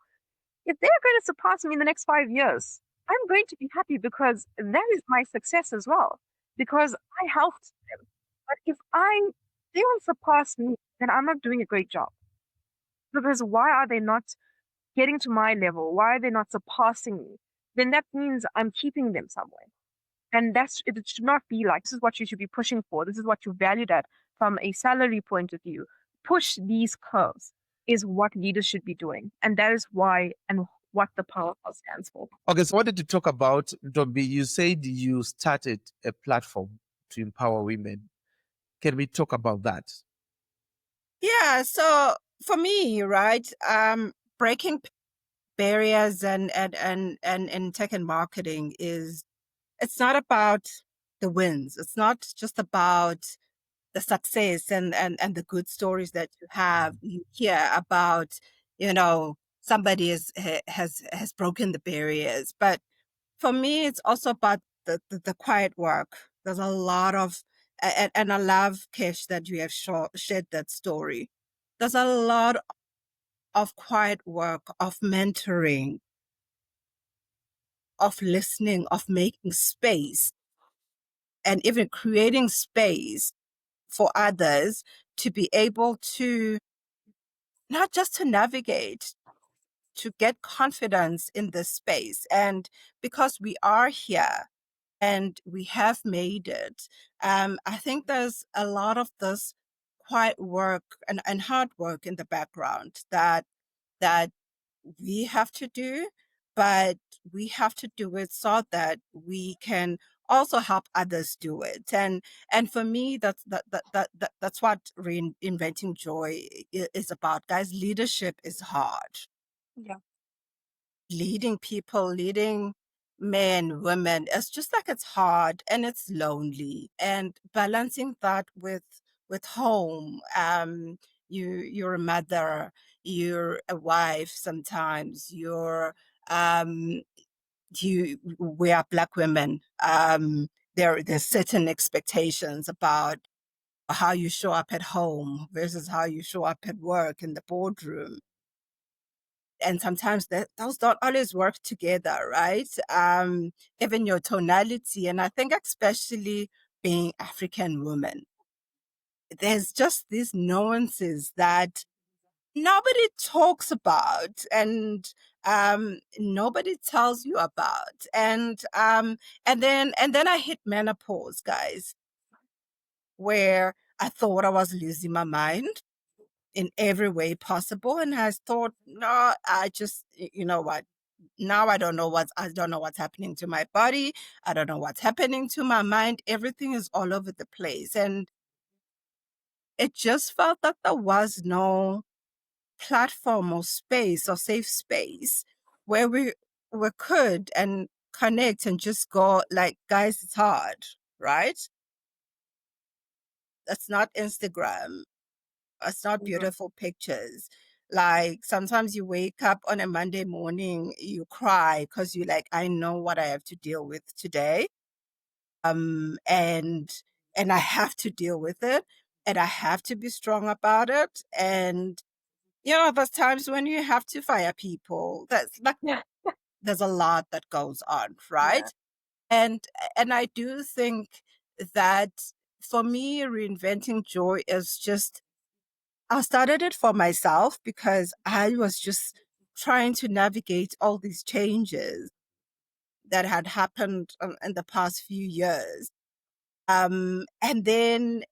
if they're going to surpass me in the next 5 years, I'm going to be happy, because that is my success as well, because I helped them. But if they don't surpass me, then I'm not doing a great job. Because why are they not getting to my level? Why are they not surpassing me? Then that means I'm keeping them somewhere. And it should not be like, this is what you should be pushing for. This is what you're valued at from a salary point of view. Push these curves is what leaders should be doing. And that is why and what the powerhouse stands for.
Okay, so I wanted to talk about, Ntombi, you said you started a platform to empower women. Can we talk about that?
Yeah, so for me, right, breaking barriers and in tech and marketing it's not about the wins. It's not just about the success and the good stories that you hear about, somebody has broken the barriers. But for me, it's also about the quiet work. There's a lot of, and I love, Kesh, that you have shared that story. There's a lot of quiet work, of mentoring, of listening, of making space, and even creating space for others to be able to, not just to navigate, to get confidence in this space. And because we are here and we have made it, I think there's a lot of this quiet work and hard work in the background that we have to do, but we have to do it so that we can also help others do it. And for me, that's what reinventing joy is about, guys. Leadership is hard.
Yeah.
Leading people, leading men, women, it's just like it's hard and it's lonely, and balancing that with home. You're a mother, you're a wife, sometimes you're um we are Black women. There's certain expectations about how you show up at home versus how you show up at work in the boardroom. And sometimes those don't always work together, right? Even your tonality. And I think especially being African women, there's just these nuances that nobody talks about, and nobody tells you about. And then I hit menopause, guys, where I thought I was losing my mind in every way possible. And I thought, no, you know what? Now I don't know what's happening to my body. I don't know what's happening to my mind. Everything is all over the place. And it just felt that there was no platform or space or safe space where we could and connect and just go like, guys, it's hard, right? That's not Instagram. It's not beautiful pictures. Like sometimes you wake up on a Monday morning, you cry because you're like, I know what I have to deal with today. And I have to deal with it, and I have to be strong about it. And there's times when you have to fire people. That's like,
Yeah.
there's a lot that goes on,
Yeah.
right? And I do think that for me, reinventing joy is just, I started it for myself because I was just trying to navigate all these changes that had happened in the past few years. And then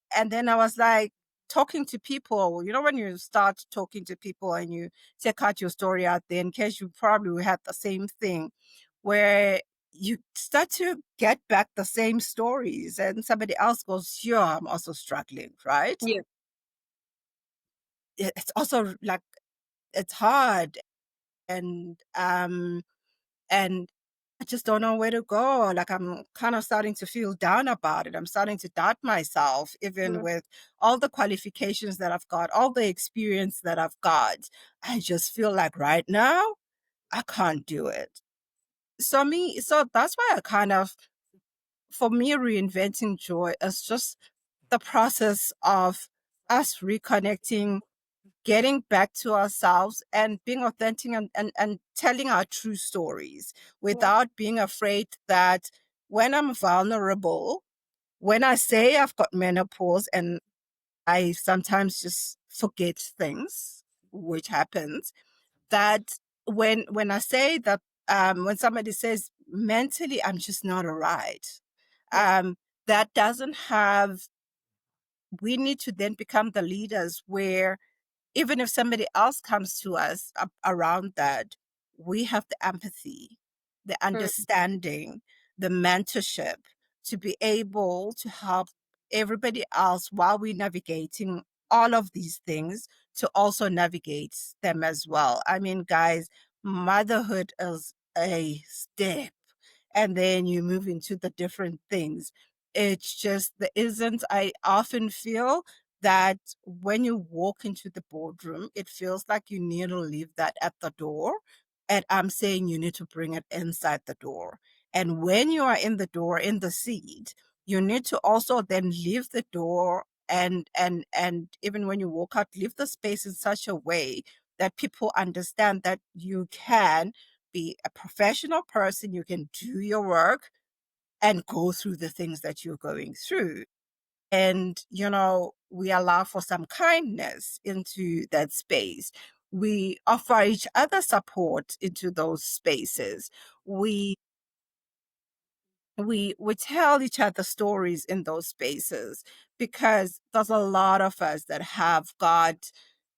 I was like talking to people. When you start talking to people and you check out your story out there, in case you probably had the same thing, where you start to get back the same stories, and somebody else goes, "Yeah, I'm also struggling," right?
Yeah.
It's also like it's hard, and and I just don't know where to go. Like, I'm kind of starting to feel down about it. I'm starting to doubt myself, even
Yeah.
with all the qualifications that I've got, all the experience that I've got. I just feel like right now I can't do it. So that's why for me, reinventing joy is just the process of us reconnecting, getting back to ourselves and being authentic, and telling our true stories without being afraid that when I'm vulnerable, when I say I've got menopause and I sometimes just forget things, which happens, that when I say that, when somebody says mentally I'm just not all right, that doesn't have, we need to then become the leaders where even if somebody else comes to us around that, we have the empathy, the understanding, the mentorship to be able to help everybody else while we're navigating all of these things, to also navigate them as well. I mean, guys, motherhood is a step, and then you move into the different things. It's just, there isn't, I often feel that when you walk into the boardroom, it feels like you need to leave that at the door. And I'm saying you need to bring it inside the door. And when you are in the door, in the seat, you need to also then leave the door, and even when you walk out, leave the space in such a way that people understand that you can be a professional person, you can do your work and go through the things that you're going through. And, we allow for some kindness into that space. We offer each other support into those spaces. We we tell each other stories in those spaces, because there's a lot of us that have got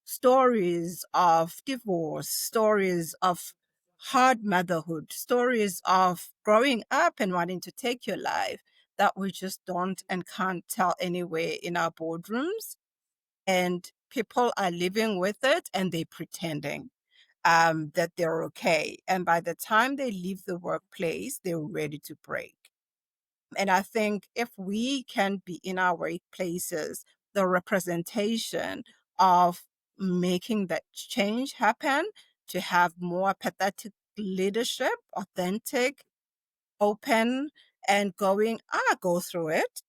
stories of divorce, stories of hard motherhood, stories of growing up and wanting to take your life that we just don't and can't tell anywhere in our boardrooms. And people are living with it and they're pretending that they're okay. And by the time they leave the workplace, they're ready to break. And I think if we can be in our workplaces, the representation of making that change happen, to have more pathetic leadership, authentic, open, and going, go through it.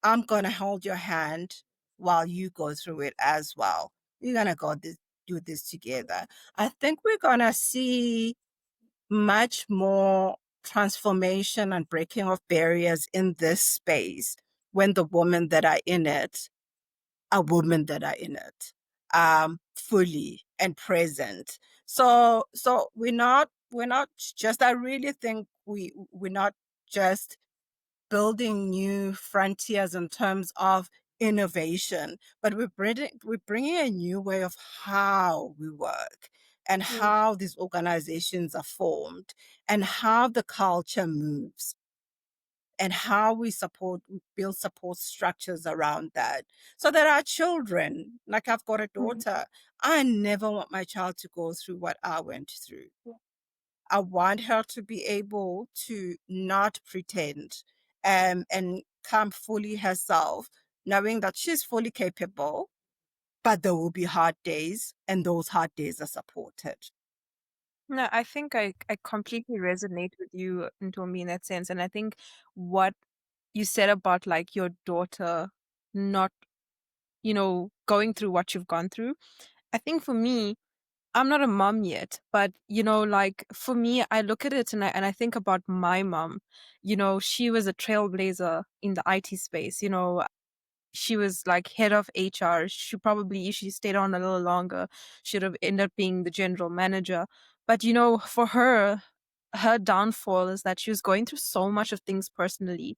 I'm going to hold your hand while you go through it as well. We're going to do this together. I think we're going to see much more transformation and breaking of barriers in this space when the women that are in it are women that are in it fully and present. So we're not just, I really think we're not just building new frontiers in terms of innovation, but we're bringing a new way of how we work and how these organizations are formed and how the culture moves and how we build support structures around that. So that our children, like I've got a daughter, I never want my child to go through what I went through. I want her to be able to not pretend and come fully herself, knowing that she's fully capable, but there will be hard days, and those hard days are supported.
No, I think I completely resonate with you, Ntombi, in that sense. And I think what you said about like your daughter not, going through what you've gone through. I think for me, I'm not a mom yet, but like for me, I look at it and I think about my mom. She was a trailblazer in the IT space. She was like head of HR. If she stayed on a little longer, should have ended up being the general manager. But for her downfall is that she was going through so much of things personally,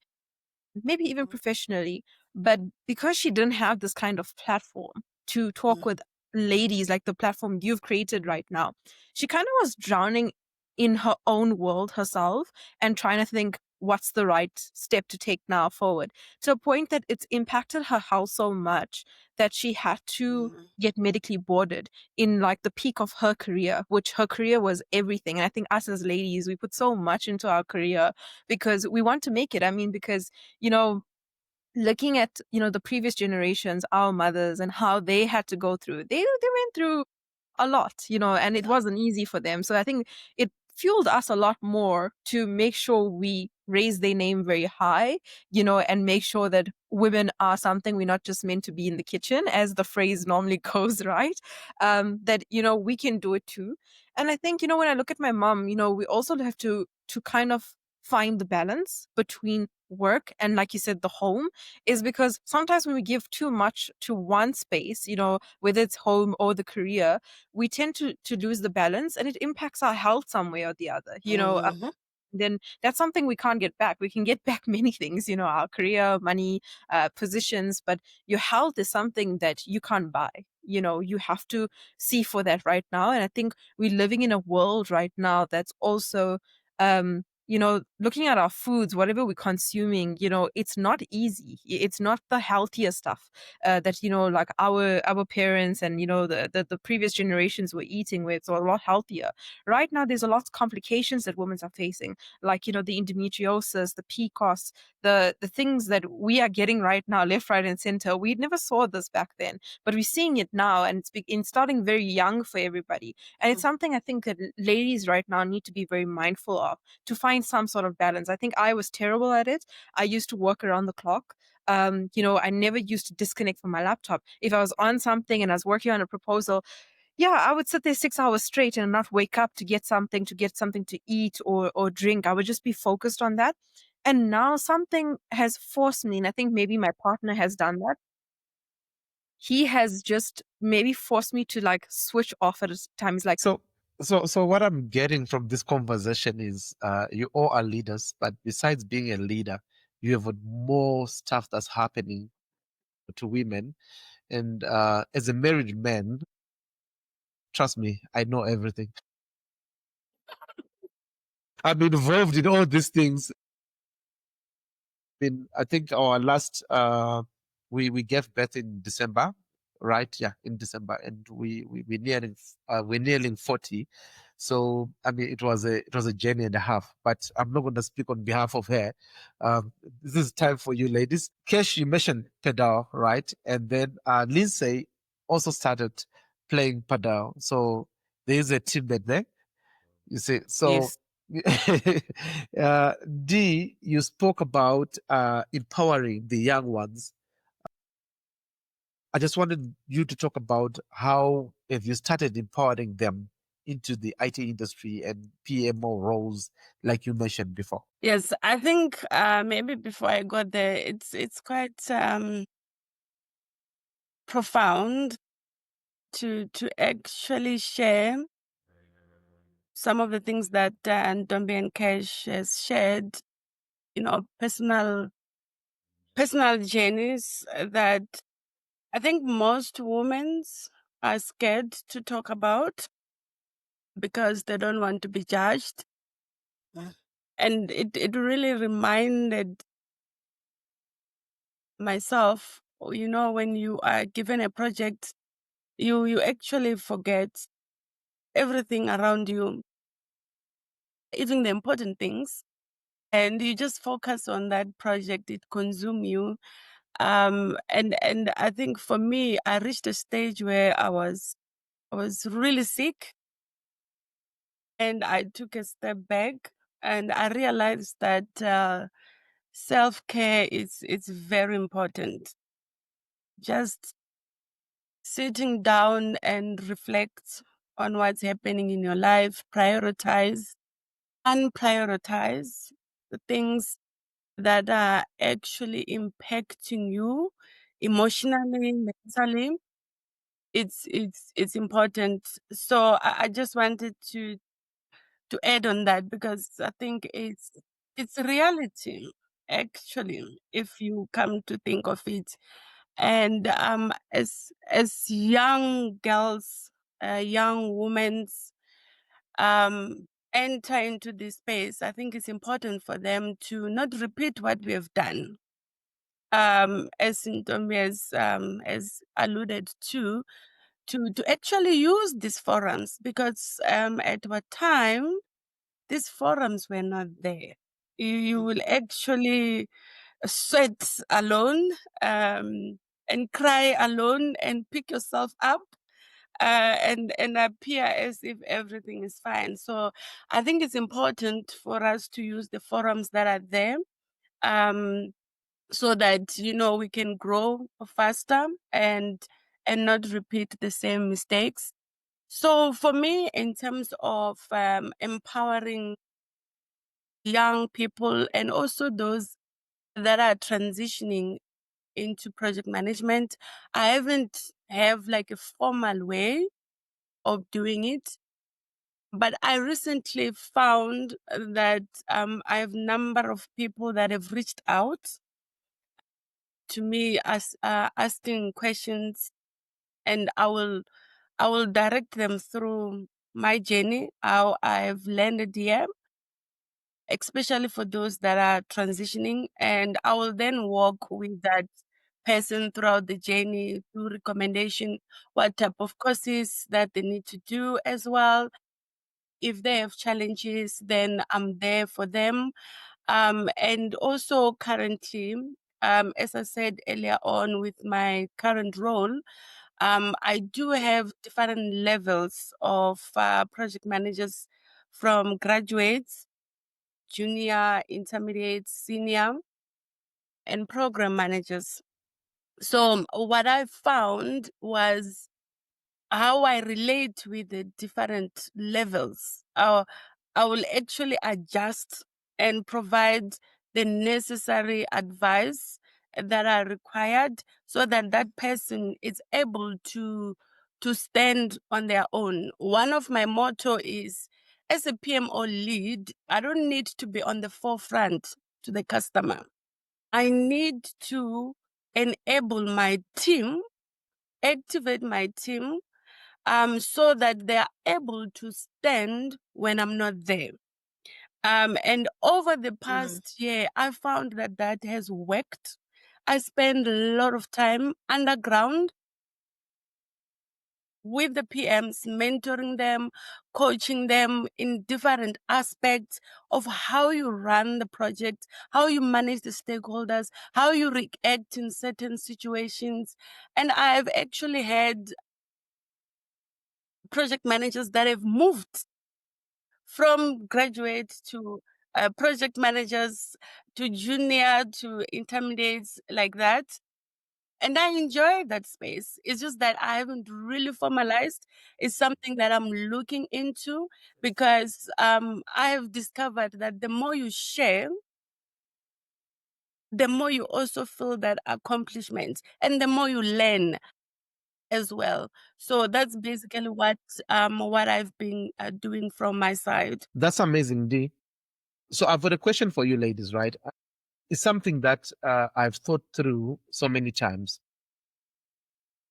maybe even professionally. But because she didn't have this kind of platform to talk with ladies like the platform you've created right now, she kind of was drowning in her own world herself and trying to think what's the right step to take now forward, to a point that it's impacted her health so much that she had to get medically boarded in like the peak of her career, which her career was everything. And I think us as ladies, we put so much into our career because we want to make it. I mean, because looking at the previous generations, our mothers, and how they had to go through, they went through a lot, and it wasn't easy for them. So I think it fueled us a lot more to make sure we raise their name very high, and make sure that women are something we're not just meant to be in the kitchen, as the phrase normally goes, right? That we can do it too. And I think when I look at my mom, we also have to kind of find the balance between work and, like you said, the home, is because sometimes when we give too much to one space, whether it's home or the career, we tend to lose the balance, and it impacts our health some way or the other. Then that's something we can't get back. We can get back many things, our career, money, positions, but your health is something that you can't buy. You have to see for that right now. And I think we're living in a world right now that's also, looking at our foods, whatever we're consuming, it's not easy. It's not the healthier stuff that, like our parents and, the previous generations were eating with. So a lot healthier. Right now, there's a lot of complications that women are facing, like, the endometriosis, the PCOS, the things that we are getting right now, left, right, and center. We never saw this back then, but we're seeing it now, and it's starting very young for everybody. And it's something I think that ladies right now need to be very mindful of, to find some sort of balance. I think I was terrible at it. I used to work around the clock. I never used to disconnect from my laptop. If I was on something and I was working on a proposal, I would sit there 6 hours straight and not wake up to get something to eat or drink. I would just be focused on that. And now something has forced me, and I think maybe my partner has done that. He has just maybe forced me to like switch off at times. Like,
So what I'm getting from this conversation is you all are leaders, but besides being a leader, you have more stuff that's happening to women. And as a married man, trust me, I know everything. I'm involved in all these things. I think our last we gave birth in December, right? Yeah, in December, and we're nearing 40. So I mean, it was a journey and a half. But I'm not going to speak on behalf of her. This is time for you, ladies. Kesh, you mentioned padel, right? And then Lyndsey also started playing padel. So there is a teammate there. You see, so
Yes.
D, you spoke about empowering the young ones. I just wanted you to talk about how have you started empowering them into the IT industry and PMO roles, like you mentioned before.
Yes, I think maybe before I got there, it's quite profound to actually share some of the things that Ntombi and Kesh has shared, personal journeys that I think most women are scared to talk about because they don't want to be judged. And it really reminded myself, when you are given a project, you actually forget everything around you, even the important things, and you just focus on that project. It consumes you. And I think for me, I reached a stage where I was really sick, and I took a step back, and I realized that self-care is very important. Just sitting down and reflect on what's happening in your life, prioritize, unprioritize the things that are actually impacting you emotionally, mentally. It's important. So I just wanted to add on that, because I think it's a reality, actually, if you come to think of it. And as young girls, young women enter into this space, I think it's important for them to not repeat what we have done. As Ntombi has alluded to actually use these forums, because at what time these forums were not there. You will actually sweat alone, and cry alone, and pick yourself up, and appear as if everything is fine. So I think it's important for us to use the forums that are there, so that we can grow faster and not repeat the same mistakes. So for me, in terms of empowering young people and also those that are transitioning into project management, I haven't have like a formal way of doing it. But I recently found that I have a number of people that have reached out to me asking questions, and I will direct them through my journey, how I've landed here, especially for those that are transitioning. And I will then walk with that person throughout the journey, through recommendation, what type of courses that they need to do as well. If they have challenges, then I'm there for them. And also currently, as I said earlier on, with my current role, I do have different levels of project managers, from graduates, junior, intermediate, senior, and program managers. So what I found was how I relate with the different levels. I will actually adjust and provide the necessary advice that are required, so that that person is able to stand on their own. One of my motto is, as a PMO lead, I don't need to be on the forefront to the customer. I need to enable my team, activate my team, so that they are able to stand when I'm not there. And over the
Mhm.
past year, I found that that has worked. I spend a lot of time underground with the PMs, mentoring them, coaching them in different aspects of how you run the project, how you manage the stakeholders, how you react in certain situations. And I've actually had project managers that have moved from graduate to project managers to junior to intermediates, like that. And I enjoy that space. It's just that I haven't really formalized. It's something that I'm looking into, because I have discovered that the more you share, the more you also feel that accomplishment, and the more you learn as well. So that's basically what I've been doing from my side.
That's amazing, D. So I've got a question for you, ladies, right? It's something that I've thought through so many times.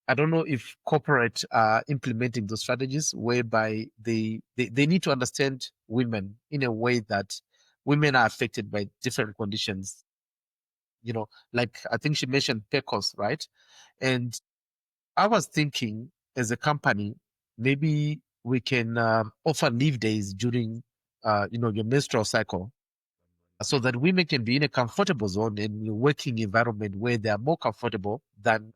I don't know if corporate are implementing those strategies whereby they need to understand women in a way that women are affected by different conditions. Like I think she mentioned PCOS, right? And I was thinking as a company, maybe we can offer leave days during, your menstrual cycle so that women can be in a comfortable zone and a working environment where they are more comfortable than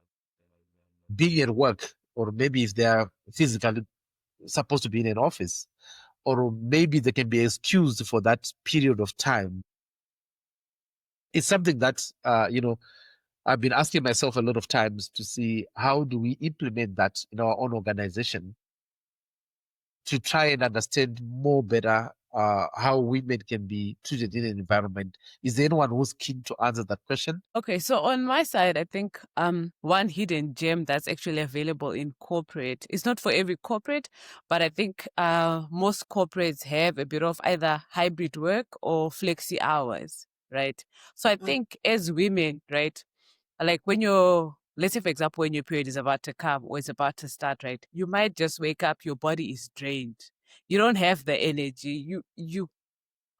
being at work, or maybe if they are physically supposed to be in an office, or maybe they can be excused for that period of time. It's something that, I've been asking myself a lot of times to see how do we implement that in our own organization to try and understand more better how women can be treated in an environment. Is there anyone who's keen to answer that question?
Okay, so on my side, I think one hidden gem that's actually available in corporate is not for every corporate, but I think most corporates have a bit of either hybrid work or flexi hours, right? So I think as women, right, like when let's say for example, when your period is about to come or it's about to start, right, you might just wake up, your body is drained. You don't have the energy. You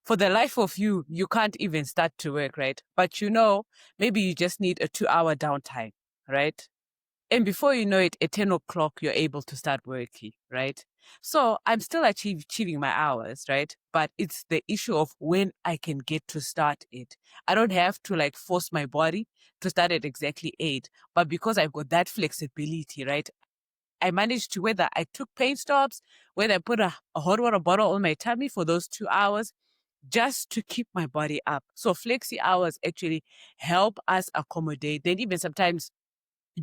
for the life of you, you can't even start to work, right? But maybe you just need a 2-hour downtime, right? And before you know it, at 10 o'clock, you're able to start working, right? So I'm still achieving my hours, right? But it's the issue of when I can get to start it. I don't have to like force my body to start at exactly 8. But because I've got that flexibility, right? I managed to, whether I took paint stops, whether I put a hot water bottle on my tummy for those 2 hours, just to keep my body up. So flexi hours actually help us accommodate. Then even sometimes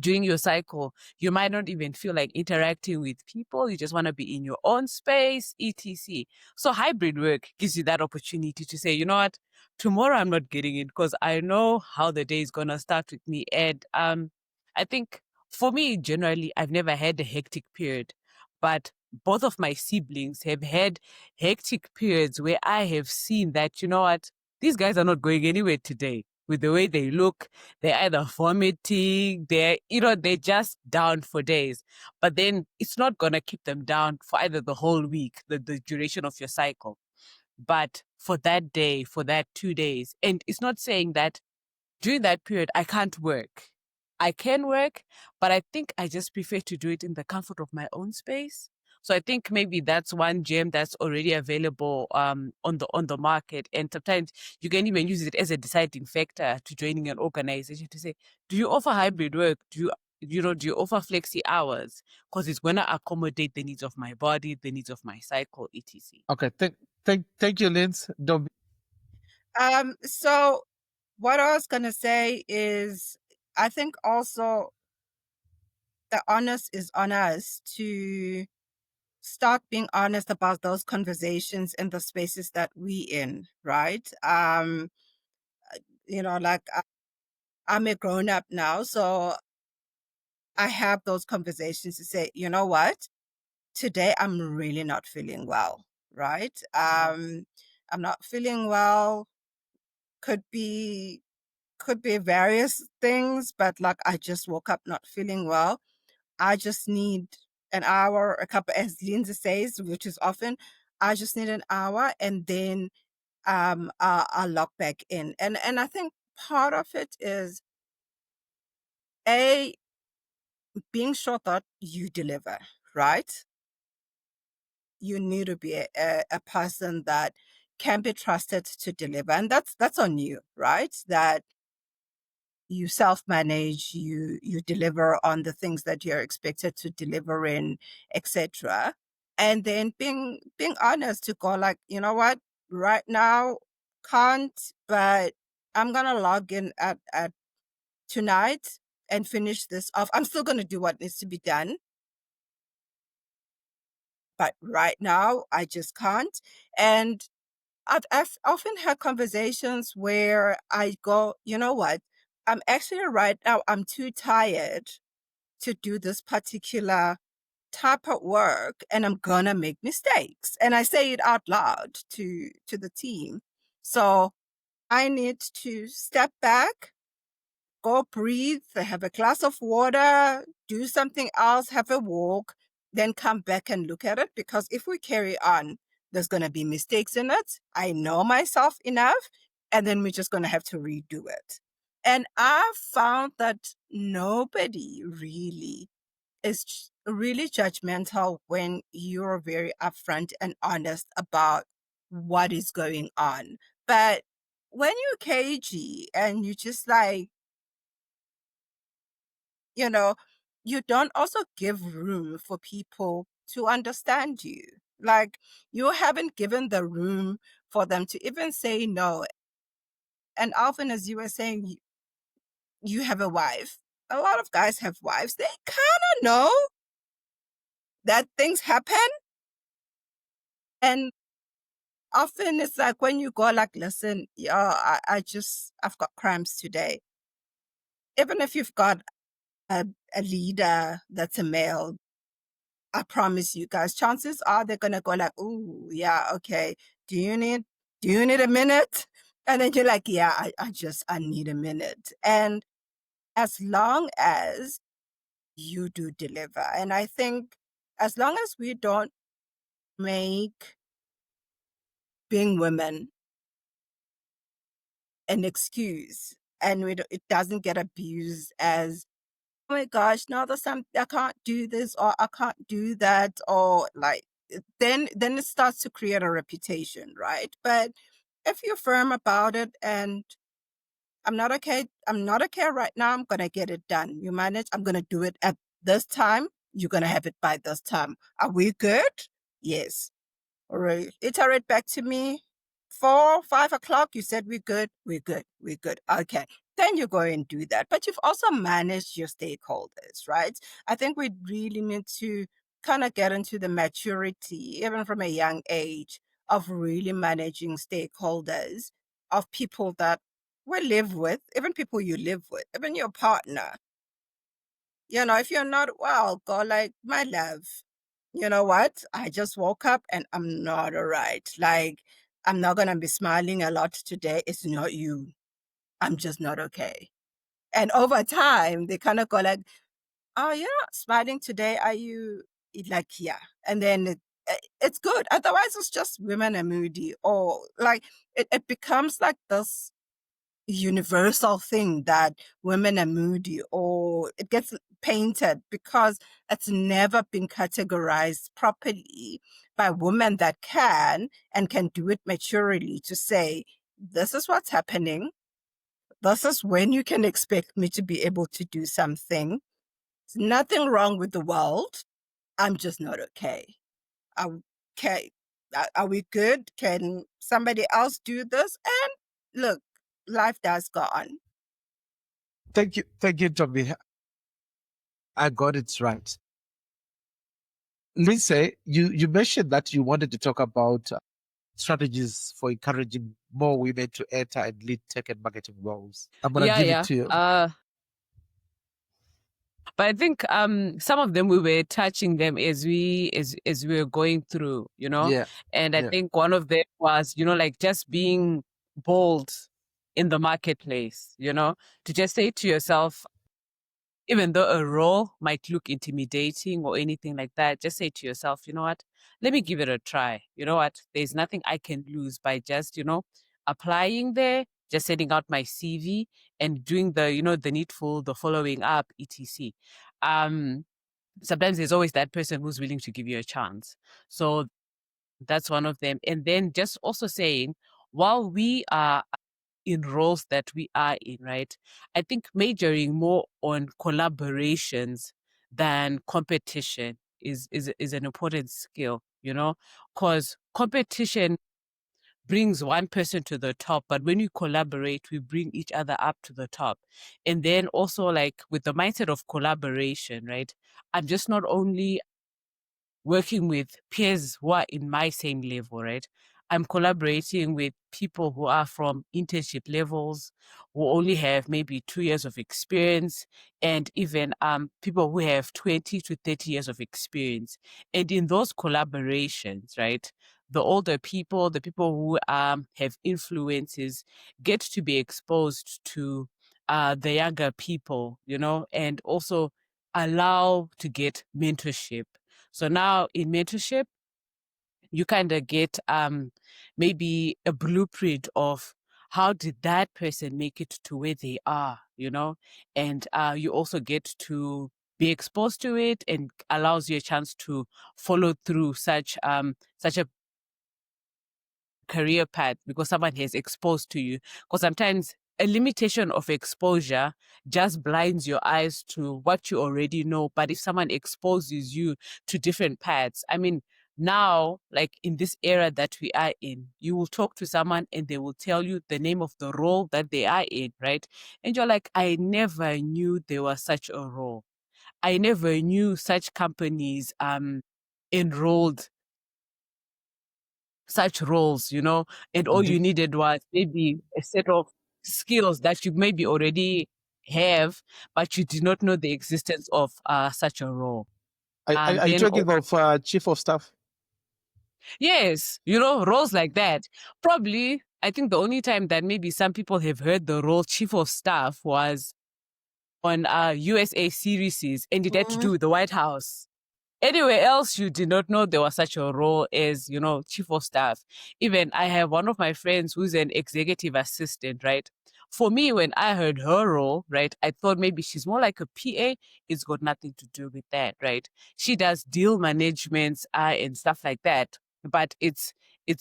during your cycle, you might not even feel like interacting with people. You just want to be in your own space, etc. So hybrid work gives you that opportunity to say, you know what, tomorrow I'm not getting it because I know how the day is going to start with me. And I think for me, generally, I've never had a hectic period, but both of my siblings have had hectic periods where I have seen that, you know what, these guys are not going anywhere today. With the way they look, they're either vomiting, they're just down for days. But then it's not going to keep them down for either the whole week, the duration of your cycle, but for that day, for that 2 days. And it's not saying that during that period, I can't work. I can work, but I think I just prefer to do it in the comfort of my own space. So I think maybe that's one gem that's already available on the market. And sometimes you can even use it as a deciding factor to joining an organization to say, do you offer hybrid work? Do you offer flexi hours? Because it's going to accommodate the needs of my body, the needs of my cycle, etc.
Okay, thank you, Lindsey.
So what I was gonna say is, I think also the onus is on us to start being honest about those conversations in the spaces that we in, right? Like I'm a grown up now, so I have those conversations to say, you know what, today I'm really not feeling well, right? I'm not feeling well. Could be various things, but like I just woke up not feeling well. I just need an hour, a couple, as Lindsay says, which is often, I just need an hour, and then are locked back in. And I think part of it is being sure that you deliver, right? You need to be a person that can be trusted to deliver, and that's on you, right? That you self-manage, you deliver on the things that you're expected to deliver in, etc. And then being honest to go like, you know what, right now can't, but I'm gonna log in at tonight and finish this off. I'm still gonna do what needs to be done, but right now I just can't. And I've often had conversations where I go, you know what, I'm actually right now, I'm too tired to do this particular type of work, and I'm gonna make mistakes. And I say it out loud to the team. So I need to step back, go breathe, have a glass of water, do something else, have a walk, then come back and look at it. Because if we carry on, there's going to be mistakes in it. I know myself enough, and then we're just going to have to redo it. And I found that nobody really is really judgmental when you're very upfront and honest about what is going on. But when you're cagey and you just like, you know, you don't also give room for people to understand you. Like, you haven't given the room for them to even say no. And often, as you were saying, you have a wife. A lot of guys have wives. They kind of know that things happen. And often it's like when you go like, listen, yeah, I've got cramps today. Even if you've got a leader that's a male, I promise you guys, chances are they're gonna go like, "Ooh, yeah, okay. Do you need a minute?" And then you're like, "Yeah, I need a minute." And as long as you do deliver, and I think as long as we don't make being women an excuse, and it doesn't get abused as, oh my gosh, no, there's I can't do this, or I can't do that, or like, then it starts to create a reputation, right? But if you're firm about it and I'm not okay right now, I'm gonna get it done. You manage, I'm gonna do it at this time, you're gonna have it by this time. Are we good? Yes. All right. Iterate back to me. 4, 5 o'clock, you said we're good. Okay. Then you go and do that. But you've also managed your stakeholders, right? I think we really need to kind of get into the maturity, even from a young age, of really managing stakeholders, of people that we live with, even people you live with, even your partner. If you're not well, go like, my love, you know what? I just woke up and I'm not all right. Like, I'm not going to be smiling a lot today. It's not you. I'm just not okay. And over time, they kind of go like, oh, you're not smiling today. Are you? Like, yeah. And then it's good. Otherwise, it's just women are moody, or like it becomes like this universal thing that women are moody, or it gets painted because it's never been categorized properly by women that can do it maturely, to say, this is what's happening. This is when you can expect me to be able to do something. There's nothing wrong with the world. I'm just not okay. Okay. Are we good? Can somebody else do this? And look, life does go on.
Thank you, Tommy. I got it right. Lyndsey, you mentioned that you wanted to talk about strategies for encouraging more women to enter and lead tech and marketing roles. I'm gonna give it to you.
But I think some of them we were touching them as we were going through,
Yeah.
And I think one of them was, like just being bold in the marketplace, to just say to yourself, even though a role might look intimidating or anything like that, just say to yourself, you know what, let me give it a try. You know what, there's nothing I can lose by just, applying there, just sending out my CV and doing the needful, the following up, etc. Sometimes there's always that person who's willing to give you a chance. So that's one of them. And then just also saying, while we are in roles that we are in, right? I think majoring more on collaborations than competition is an important skill, because competition brings one person to the top, but when we collaborate, we bring each other up to the top. And then also, like, with the mindset of collaboration, right? I'm just not only working with peers who are in my same level, right? I'm collaborating with people who are from internship levels, who only have maybe 2 years of experience, and even people who have 20 to 30 years of experience. And in those collaborations, right, the older people, the people who have influences, get to be exposed to the younger people, and also allow to get mentorship. So now in mentorship, you kind of get maybe a blueprint of how did that person make it to where they are, and you also get to be exposed to it, and allows you a chance to follow through such a career path because someone has exposed to you. Because sometimes a limitation of exposure just blinds your eyes to what you already know. But if someone exposes you to different paths, I mean, now, like in this era that we are in, you will talk to someone and they will tell you the name of the role that they are in, right? And you're like, I never knew there was such a role. I never knew such companies enrolled such roles, and all you needed was maybe a set of skills that you maybe already have, but you did not know the existence of such a role.
Are you
Then,
talking of chief of staff?
yes, roles like that. Probably, I think the only time that maybe some people have heard the role chief of staff was on USA series, and it had to do with the White House. Anywhere else, you did not know there was such a role as, chief of staff. Even I have one of my friends who's an executive assistant, right? For me, when I heard her role, right, I thought maybe she's more like a PA. It's got nothing to do with that, right? She does deal management and stuff like that, but it's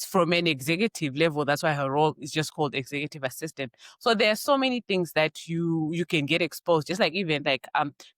from an executive level. That's why her role is just called executive assistant. So there are so many things that you can get exposed. Just like even like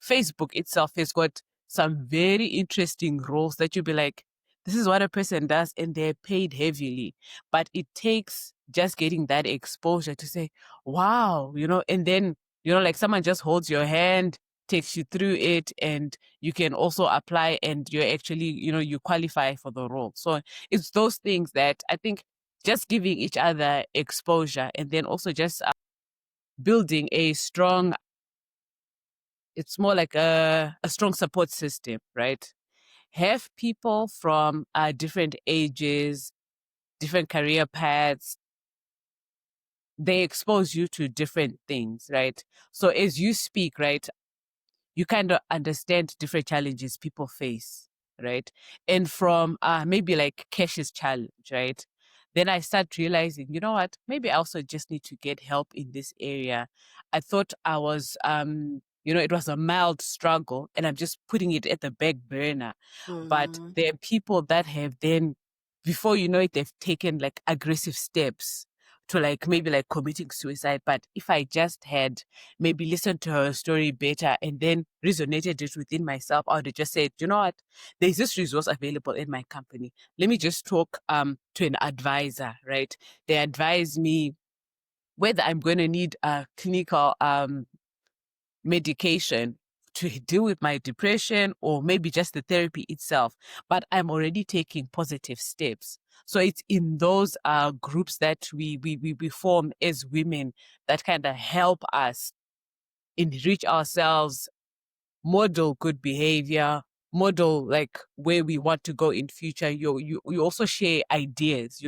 Facebook itself has got some very interesting roles that you'll be like, this is what a person does, and they're paid heavily. But it takes just getting that exposure to say, wow, and then, like someone just holds your hand, takes you through it, and you can also apply, and you're actually, you qualify for the role. So it's those things that I think just giving each other exposure, and then also just building a strong, it's more like a strong support system, right? Have people from different ages, different career paths, they expose you to different things, right? So as you speak, right, you kind of understand different challenges people face, right? And from maybe like Kesh's challenge, right? Then I start realizing, you know what? Maybe I also just need to get help in this area. I thought I was, it was a mild struggle, and I'm just putting it at the back burner. But there are people that have then, before you know it, they've taken like aggressive steps to like maybe like committing suicide. But if I just had maybe listened to her story better and then resonated it within myself, I would have just said, you know what, there's this resource available in my company. Let me just talk to an advisor, right? They advise me whether I'm going to need a clinical medication to deal with my depression, or maybe just the therapy itself, but I'm already taking positive steps. So it's in those groups that we form as women that kind of help us enrich ourselves, model good behavior, model like where we want to go in future. You also share ideas,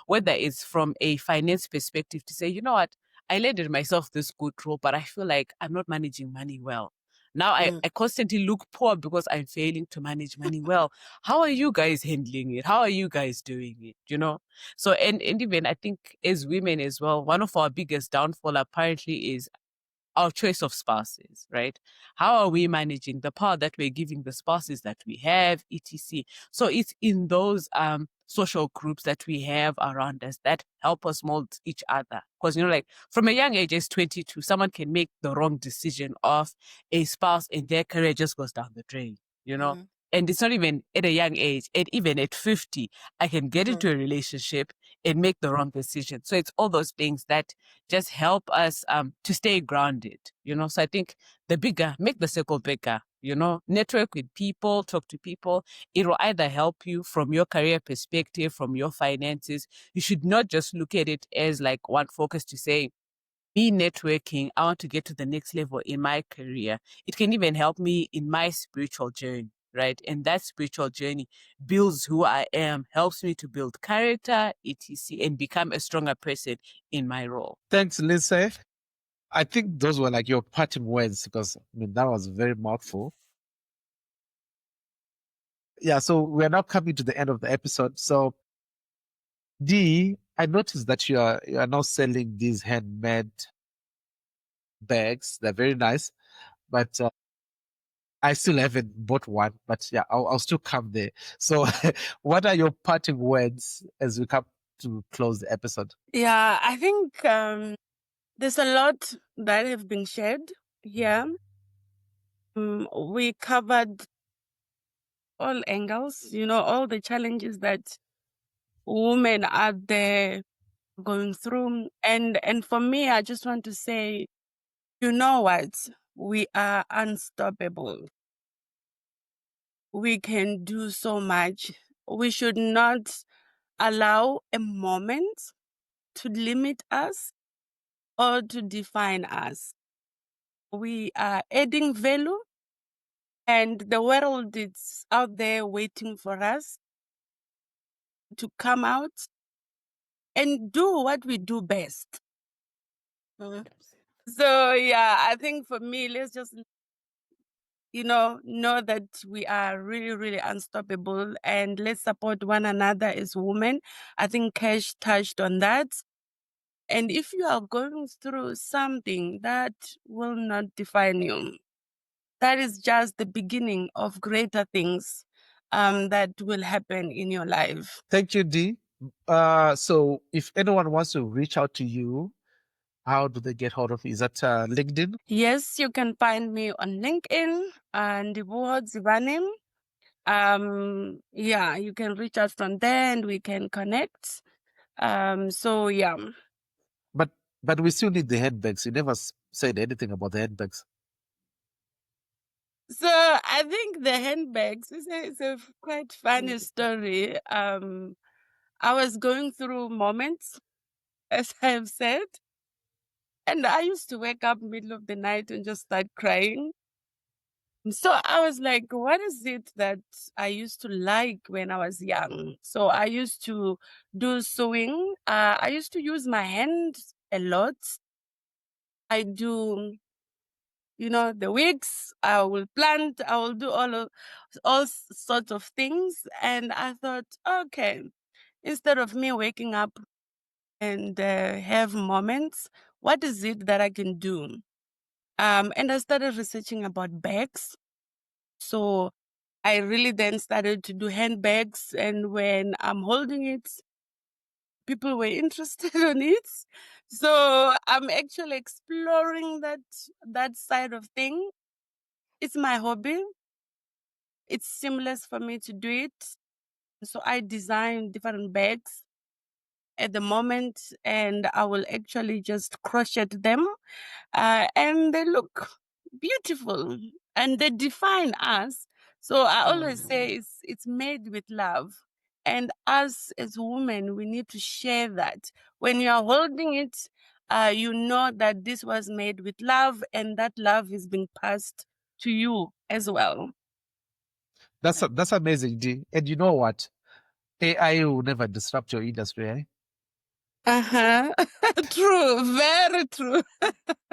whether it's from a finance perspective to say, you know what, I landed myself this good role, but I feel like I'm not managing money well. Now I constantly look poor because I'm failing to manage money well. How are you guys handling it? How are you guys doing it? You know? So, and even I think as women as well, one of our biggest downfall apparently is our choice of spouses, right? How are we managing the power that we're giving the spouses that we have, etc. So it's in those social groups that we have around us that help us mold each other. Because, you know, like from a young age, as 22, someone can make the wrong decision of a spouse and their career just goes down the drain, you know? And it's not even at a young age, and even at 50, I can get into a relationship and make the wrong decision. So it's all those things that just help us to stay grounded, you know. So I think make the circle bigger, you know, network with people, talk to people. It will either help you from your career perspective, from your finances. You should not just look at it as like one focus to say, me networking, I want to get to the next level in my career. It can even help me in my spiritual journey, right? And that spiritual journey builds who I am, helps me to build character, etc., and become a stronger person in my role.
Thanks, Lyndsey. I think those were like your parting words because, I mean, that was very mouthful. Yeah, so we're now coming to the end of the episode. So, Dee, I noticed that you are now selling these handmade bags. They're very nice, but I still haven't bought one. But yeah, I'll still come there. So, what are your parting words as we come to close the episode?
Yeah, I think there's a lot that have been shared here. We covered all angles, you know, all the challenges that women out there going through. And for me, I just want to say, you know what? We are unstoppable. We can do so much. We should not allow a moment to limit us or to define us. We are adding value, and the world is out there waiting for us to come out and do what we do best. So yeah, I think for me, let's just, you know that we are really, really unstoppable, and let's support one another as women. I think Kesh touched on that. And if you are going through something, that will not define you. That is just the beginning of greater things that will happen in your life.
Thank you, Dee. So if anyone wants to reach out to you, how do they get hold of you? Is that LinkedIn?
Yes, you can find me on LinkedIn and Ndivhuho Dzivhani. Yeah, you can reach out from there and we can connect. So yeah.
But we still need the handbags. You never said anything about the handbags.
So I think the handbags is a quite funny story. I was going through moments, as I have said, and I used to wake up middle of the night and just start crying. So I was like, what is it that I used to like when I was young? So I used to do sewing. I used to use my hands a lot. I do, the wigs. I will plant. I will do all sorts of things. And I thought, okay, instead of me waking up and have moments, what is it that I can do? And I started researching about bags. So I really then started to do handbags, and when I'm holding it, people were interested on it. So I'm actually exploring that side of thing. It's my hobby. It's seamless for me to do it. So I design different bags at the moment, and I will actually just crochet them, and they look beautiful and they define us. So I always say it's made with love, and us as women, we need to share that. When you are holding it, you know that this was made with love, and that love is being passed to you as well.
That's amazing, Dee. And you know what? AI will never disrupt your industry, eh?
True, very true.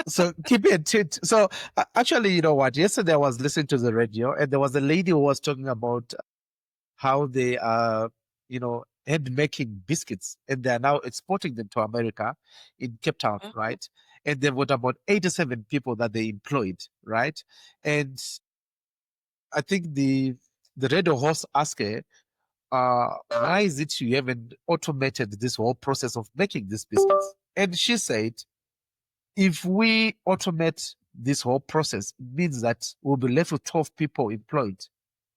So keep it. So actually, you know what? Yesterday I was listening to the radio, and there was a lady who was talking about how they are, hand making biscuits, and they are now exporting them to America in Cape Town, right? And they've got about 87 people that they employed, right? And I think the radio host asked her, why is it you haven't automated this whole process of making these biscuits? And she said, if we automate this whole process, it means that we'll be left with 12 people employed.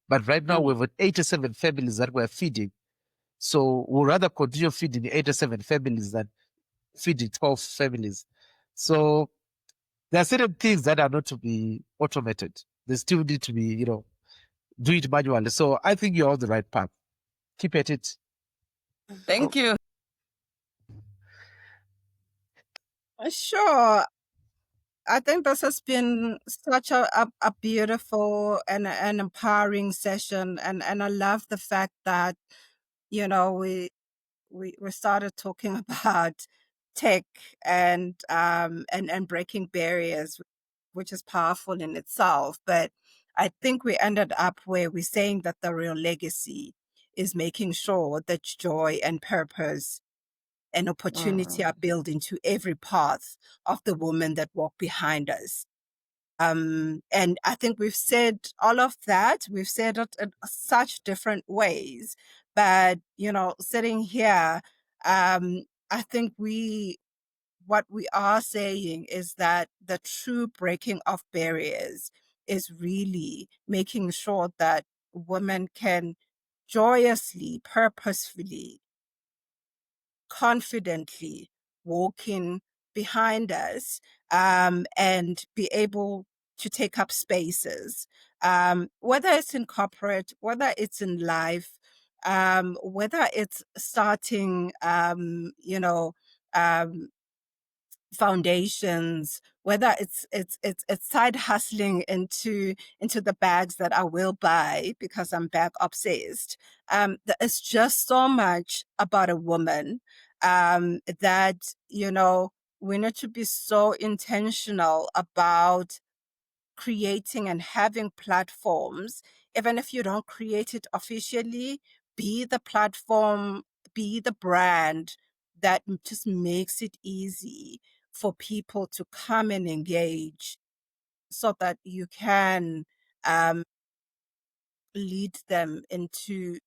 But right now, we've got 87 families that we're feeding. So we'll rather continue feeding 87 families than feeding 12 families. So there are certain things that are not to be automated. They still need to be, do it manually. So I think you're on the right path. Keep at it.
Thank you.
Sure. I think this has been such a beautiful and an empowering session, and I love the fact that we started talking about tech and breaking barriers, which is powerful in itself. But I think we ended up where we're saying that the real legacy is making sure that joy and purpose and opportunity are built into every path of the women that walk behind us. And I think we've said all of that. We've said it in such different ways. But, sitting here, I think what we are saying is that the true breaking of barriers is really making sure that women can joyously, purposefully, confidently walk in behind us and be able to take up spaces, whether it's in corporate, whether it's in life, whether it's starting, foundations, whether it's side hustling into the bags that I will buy because I'm bag obsessed. It's just so much about a woman that we need to be so intentional about creating and having platforms, even if you don't create it officially. Be the platform, be the brand that just makes it easy for people to come and engage so that you can lead them into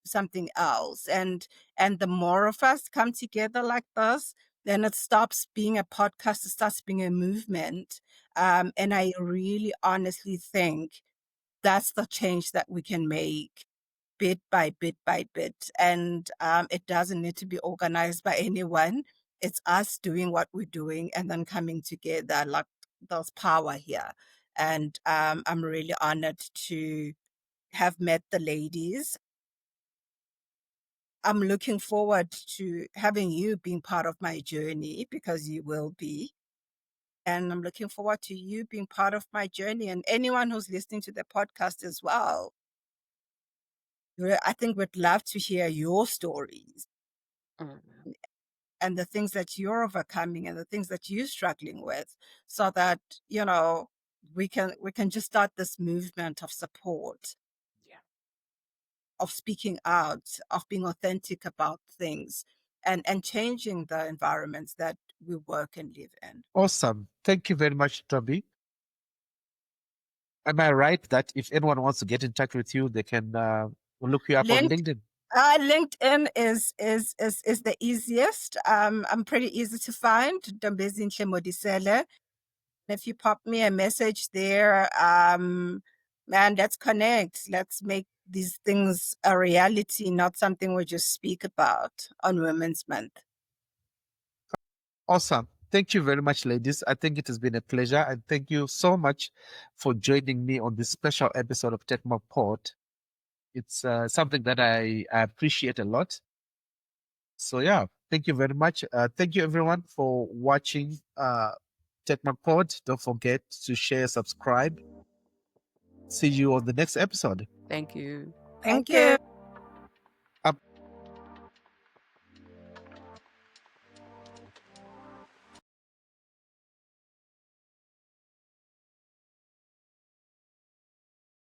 something else. And the more of us come together like this, then it stops being a podcast, it starts being a movement. And I really honestly think that's the change that we can make bit by bit by bit. And it doesn't need to be organized by anyone. It's us doing what we're doing and then coming together. Like, there's power here. And I'm really honored to have met the ladies. I'm looking forward to having you being part of my journey, because you will be. And I'm looking forward to you being part of my journey, and anyone who's listening to the podcast as well. I think we'd love to hear your stories and the things that you're overcoming and the things that you're struggling with, so that, we can just start this movement of support, of speaking out, of being authentic about things, and changing the environments that we work and live in.
Awesome. Thank you very much, Toby. Am I right that if anyone wants to get in touch with you, they can look you up on LinkedIn?
LinkedIn is the easiest. I'm pretty easy to find. Ntombezinhle Modiselle. If you pop me a message there, man, let's connect. Let's make these things a reality, not something we just speak about on Women's Month.
Awesome. Thank you very much, ladies. I think it has been a pleasure. And thank you so much for joining me on this special episode of Techmark Pod. It's something that I appreciate a lot. So, yeah, thank you very much. Thank you, everyone, for watching Techmark Pod. Don't forget to share, subscribe. See you on the next episode.
Thank you.
Thank you.